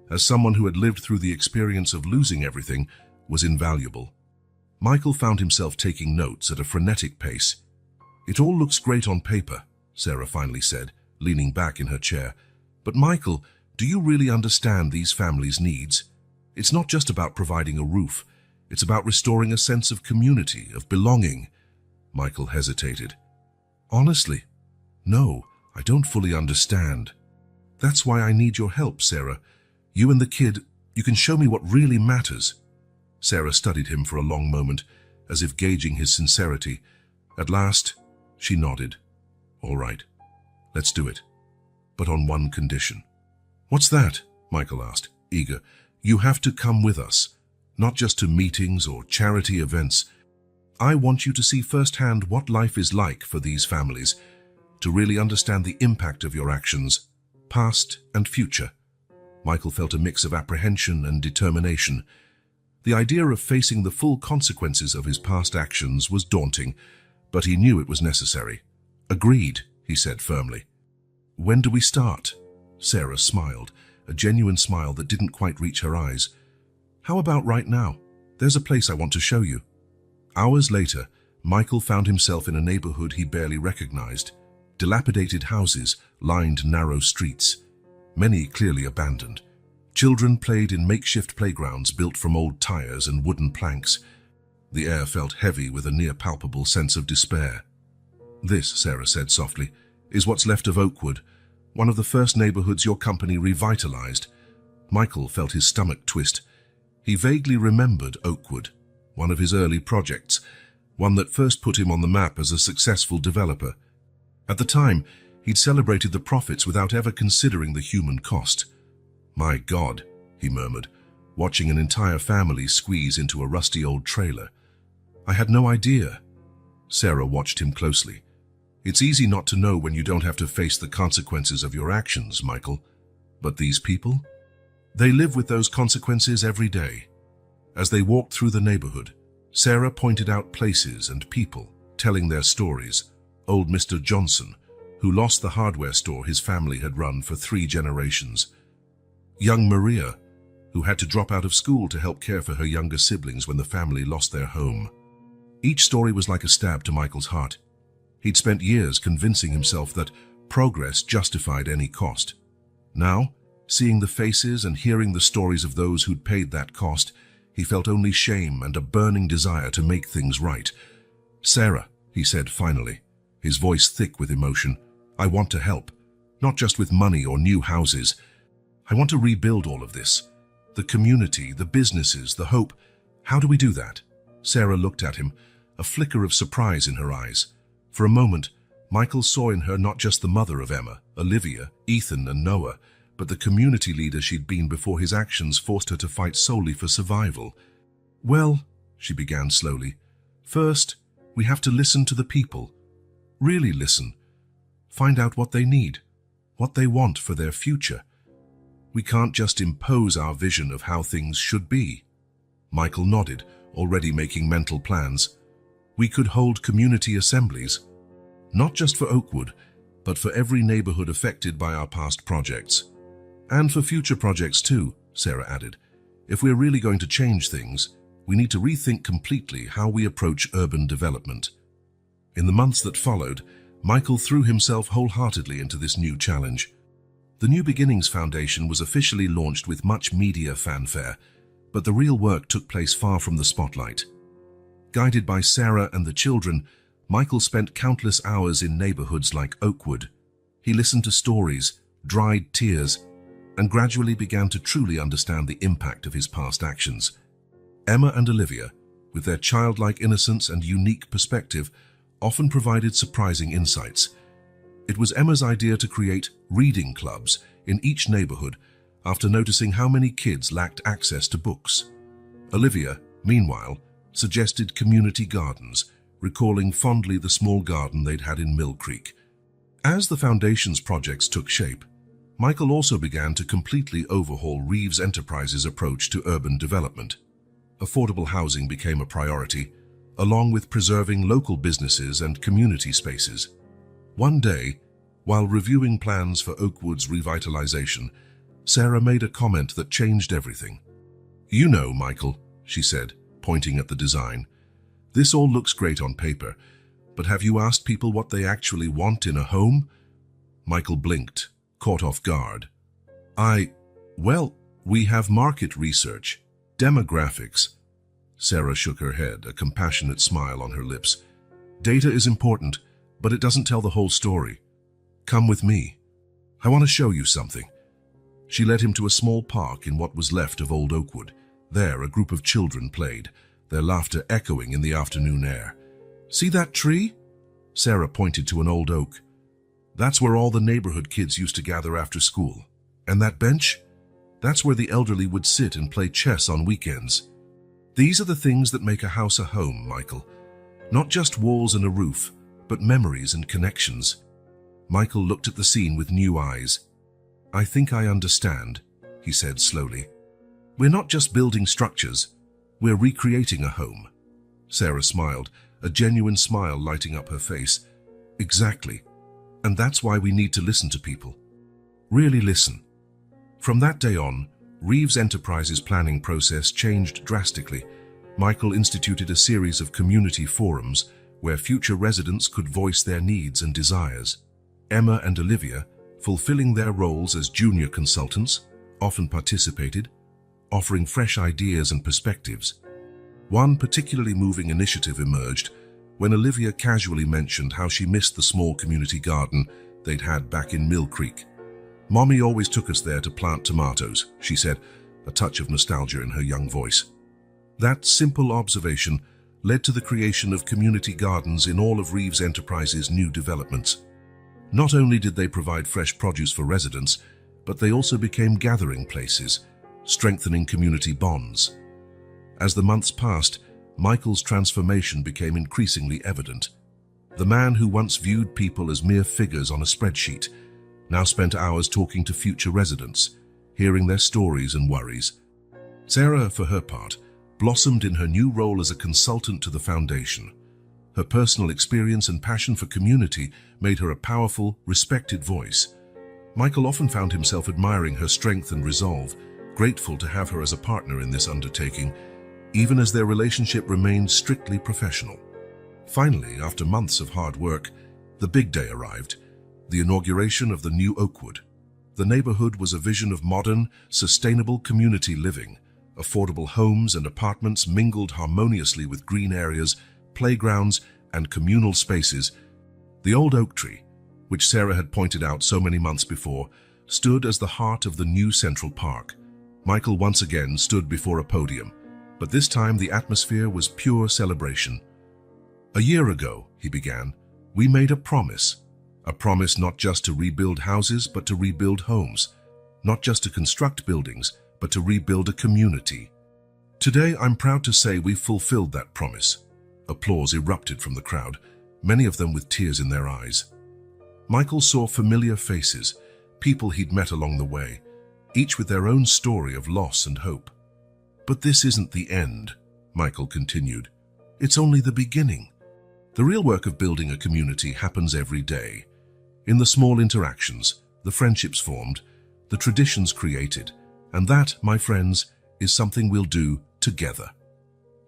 as someone who had lived through the experience of losing everything, was invaluable. Michael found himself taking notes at a frenetic pace. "It all looks great on paper," Sarah finally said, leaning back in her chair. "But Michael, do you really understand these families' needs? It's not just about providing a roof. It's about restoring a sense of community, of belonging." Michael hesitated. "Honestly, no, I don't fully understand." "That's why I need your help, Sarah. You and the kid, you can show me what really matters." Sarah studied him for a long moment, as if gauging his sincerity. At last, she nodded. "All right, let's do it. But on one condition." "What's that?" Michael asked, eager. "You have to come with us, not just to meetings or charity events. I want you to see firsthand what life is like for these families, to really understand the impact of your actions, past and future." Michael felt a mix of apprehension and determination. The idea of facing the full consequences of his past actions was daunting, but he knew it was necessary. "Agreed," he said firmly. "When do we start?" Sarah smiled, a genuine smile that didn't quite reach her eyes. "How about right now? There's a place I want to show you." Hours later, Michael found himself in a neighborhood he barely recognized. Dilapidated houses lined narrow streets, many clearly abandoned. Children played in makeshift playgrounds built from old tires and wooden planks. The air felt heavy with a near-palpable sense of despair. "This," Sarah said softly, "is what's left of Oakwood, one of the first neighborhoods your company revitalized." Michael felt his stomach twist. He vaguely remembered Oakwood, one of his early projects, one that first put him on the map as a successful developer. At the time, he'd celebrated the profits without ever considering the human cost. "My God," he murmured, watching an entire family squeeze into a rusty old trailer. "I had no idea." Sarah watched him closely. "It's easy not to know when you don't have to face the consequences of your actions, Michael. But these people? They live with those consequences every day." As they walked through the neighborhood, Sarah pointed out places and people telling their stories. Old Mr. Johnson, who lost the hardware store his family had run for 3 generations. Young Maria, who had to drop out of school to help care for her younger siblings when the family lost their home. Each story was like a stab to Michael's heart. He'd spent years convincing himself that progress justified any cost. Now, seeing the faces and hearing the stories of those who'd paid that cost, he felt only shame and a burning desire to make things right. "Sarah," he said finally, his voice thick with emotion, "I want to help, not just with money or new houses. I want to rebuild all of this. The community, the businesses, the hope. How do we do that? Sarah looked at him, a flicker of surprise in her eyes. For a moment, Michael saw in her not just the mother of Emma, Olivia, Ethan, and Noah, but the community leader she'd been before his actions forced her to fight solely for survival. Well, she began slowly, first, we have to listen to the people. Really listen. Find out what they need, what they want for their future. We can't just impose our vision of how things should be. Michael nodded, already making mental plans. We could hold community assemblies, not just for Oakwood, but for every neighborhood affected by our past projects. And for future projects too, Sarah added. If we're really going to change things, we need to rethink completely how we approach urban development. In the months that followed, Michael threw himself wholeheartedly into this new challenge. The New Beginnings Foundation was officially launched with much media fanfare, but the real work took place far from the spotlight. Guided by Sarah and the children, Michael spent countless hours in neighborhoods like Oakwood. He listened to stories, dried tears, and gradually began to truly understand the impact of his past actions. Emma and Olivia, with their childlike innocence and unique perspective, often provided surprising insights. It was Emma's idea to create reading clubs in each neighborhood after noticing how many kids lacked access to books. Olivia, meanwhile, suggested community gardens, recalling fondly the small garden they'd had in Mill Creek. As the Foundation's projects took shape, Michael also began to completely overhaul Reeves Enterprises' approach to urban development. Affordable housing became a priority, along with preserving local businesses and community spaces. One day, while reviewing plans for Oakwood's revitalization, Sarah made a comment that changed everything. "You know, Michael," she said, pointing at the design, "this all looks great on paper, but have you asked people what they actually want in a home?" Michael blinked, caught off guard. Well, we have market research, demographics." Sarah shook her head, a compassionate smile on her lips. "Data is important, but it doesn't tell the whole story. Come with me. I want to show you something." She led him to a small park in what was left of old Oakwood. There, a group of children played, their laughter echoing in the afternoon air. "See that tree?" Sarah pointed to an old oak. "That's where all the neighborhood kids used to gather after school. And that bench? That's where the elderly would sit and play chess on weekends. These are the things that make a house a home, Michael. Not just walls and a roof, but memories and connections." Michael looked at the scene with new eyes. "I think I understand," he said slowly. "We're not just building structures, we're recreating a home." Sarah smiled, a genuine smile lighting up her face. "Exactly. And that's why we need to listen to people. Really listen." From that day on, Reeves Enterprises' planning process changed drastically. Michael instituted a series of community forums where future residents could voice their needs and desires. Emma and Olivia, fulfilling their roles as junior consultants, often participated, offering fresh ideas and perspectives. One particularly moving initiative emerged when Olivia casually mentioned how she missed the small community garden they'd had back in Mill Creek. "Mommy always took us there to plant tomatoes," she said, a touch of nostalgia in her young voice. That simple observation led to the creation of community gardens in all of Reeves Enterprises' new developments. Not only did they provide fresh produce for residents, but they also became gathering places, strengthening community bonds. As the months passed, Michael's transformation became increasingly evident. The man who once viewed people as mere figures on a spreadsheet now spent hours talking to future residents, hearing their stories and worries. Sarah, for her part, blossomed in her new role as a consultant to the foundation. Her personal experience and passion for community made her a powerful, respected voice. Michael often found himself admiring her strength and resolve, grateful to have her as a partner in this undertaking, even as their relationship remained strictly professional. Finally, after months of hard work, the big day arrived, the inauguration of the new Oakwood. The neighborhood was a vision of modern, sustainable community living. Affordable homes and apartments mingled harmoniously with green areas, playgrounds, and communal spaces. The old oak tree, which Sarah had pointed out so many months before, stood as the heart of the new Central Park. Michael once again stood before a podium, but this time the atmosphere was pure celebration. "A year ago," he began, "we made a promise not just to rebuild houses, but to rebuild homes, not just to construct buildings, but to rebuild a community. Today, I'm proud to say we've fulfilled that promise." Applause erupted from the crowd, many of them with tears in their eyes. Michael saw familiar faces, people he'd met along the way, each with their own story of loss and hope. "But this isn't the end," Michael continued. "It's only the beginning. The real work of building a community happens every day. In the small interactions, the friendships formed, the traditions created, and that, my friends, is something we'll do together."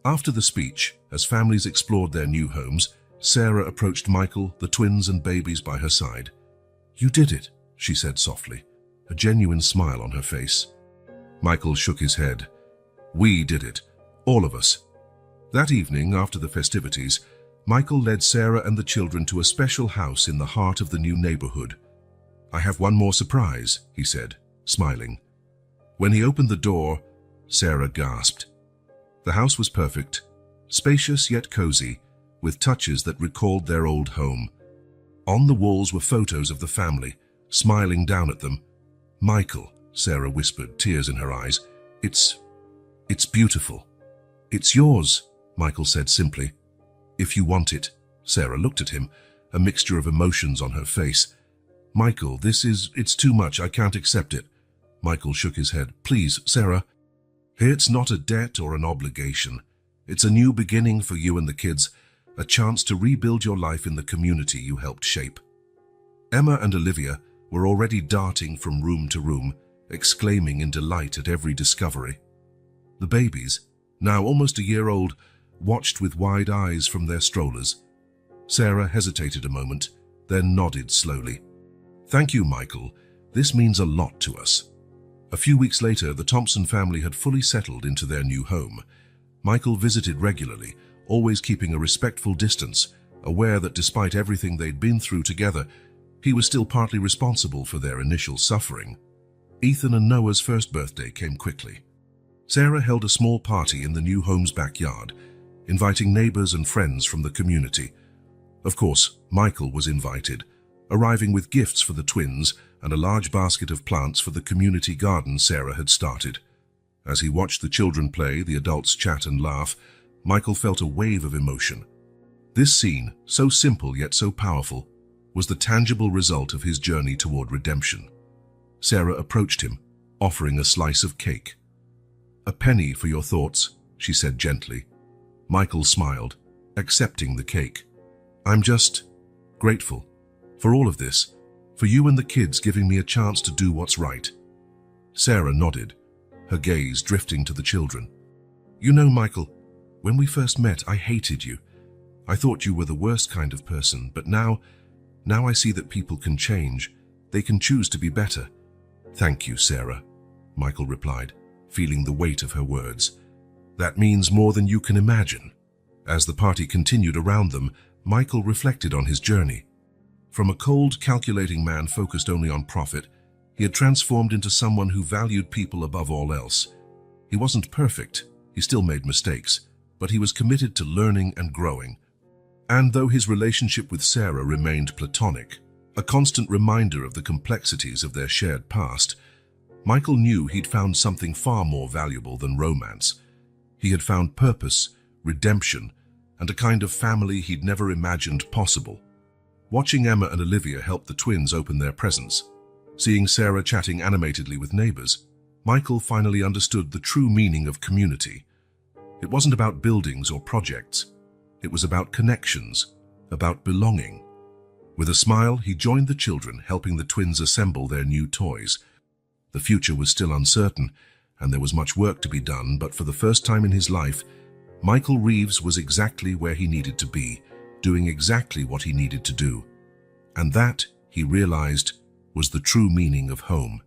After the speech, as families explored their new homes, Sarah approached Michael, the twins and babies by her side. "You did it," she said softly, a genuine smile on her face. Michael shook his head. "We did it, all of us." That evening, after the festivities, Michael led Sarah and the children to a special house in the heart of the new neighborhood. "I have one more surprise," he said, smiling. When he opened the door, Sarah gasped. The house was perfect, spacious yet cozy, with touches that recalled their old home. On the walls were photos of the family, smiling down at them. "Michael," Sarah whispered, tears in her eyes, It's beautiful." "It's yours," Michael said simply. "If you want it." Sarah looked at him, a mixture of emotions on her face. "Michael, it's too much, I can't accept it." Michael shook his head. "Please, Sarah. It's not a debt or an obligation. It's a new beginning for you and the kids, a chance to rebuild your life in the community you helped shape." Emma and Olivia were already darting from room to room, exclaiming in delight at every discovery. The babies, now almost a year old, watched with wide eyes from their strollers. Sarah hesitated a moment, then nodded slowly. "Thank you, Michael. This means a lot to us." A few weeks later, the Thompson family had fully settled into their new home. Michael visited regularly, always keeping a respectful distance, aware that despite everything they'd been through together, he was still partly responsible for their initial suffering. Ethan and Noah's first birthday came quickly. Sarah held a small party in the new home's backyard, inviting neighbors and friends from the community. Of course, Michael was invited, arriving with gifts for the twins and a large basket of plants for the community garden Sarah had started. As he watched the children play, the adults chat and laugh, Michael felt a wave of emotion. This scene, so simple yet so powerful, was the tangible result of his journey toward redemption. Sarah approached him, offering a slice of cake. "A penny for your thoughts," she said gently. Michael smiled, accepting the cake. "I'm just grateful for all of this, for you and the kids giving me a chance to do what's right." Sarah nodded, her gaze drifting to the children. "You know, Michael, when we first met, I hated you. I thought you were the worst kind of person, but now I see that people can change. They can choose to be better." "Thank you, Sarah," Michael replied, feeling the weight of her words. "That means more than you can imagine." As the party continued around them, Michael reflected on his journey. From a cold, calculating man focused only on profit, he had transformed into someone who valued people above all else. He wasn't perfect, he still made mistakes, but he was committed to learning and growing. And though his relationship with Sarah remained platonic, a constant reminder of the complexities of their shared past, Michael knew he'd found something far more valuable than romance. He had found purpose, redemption, and a kind of family he'd never imagined possible. Watching Emma and Olivia help the twins open their presents, seeing Sarah chatting animatedly with neighbors, Michael finally understood the true meaning of community. It wasn't about buildings or projects. It was about connections, about belonging. With a smile, he joined the children, helping the twins assemble their new toys. The future was still uncertain, and there was much work to be done, but for the first time in his life, Michael Reeves was exactly where he needed to be, doing exactly what he needed to do. And that, he realized, was the true meaning of home.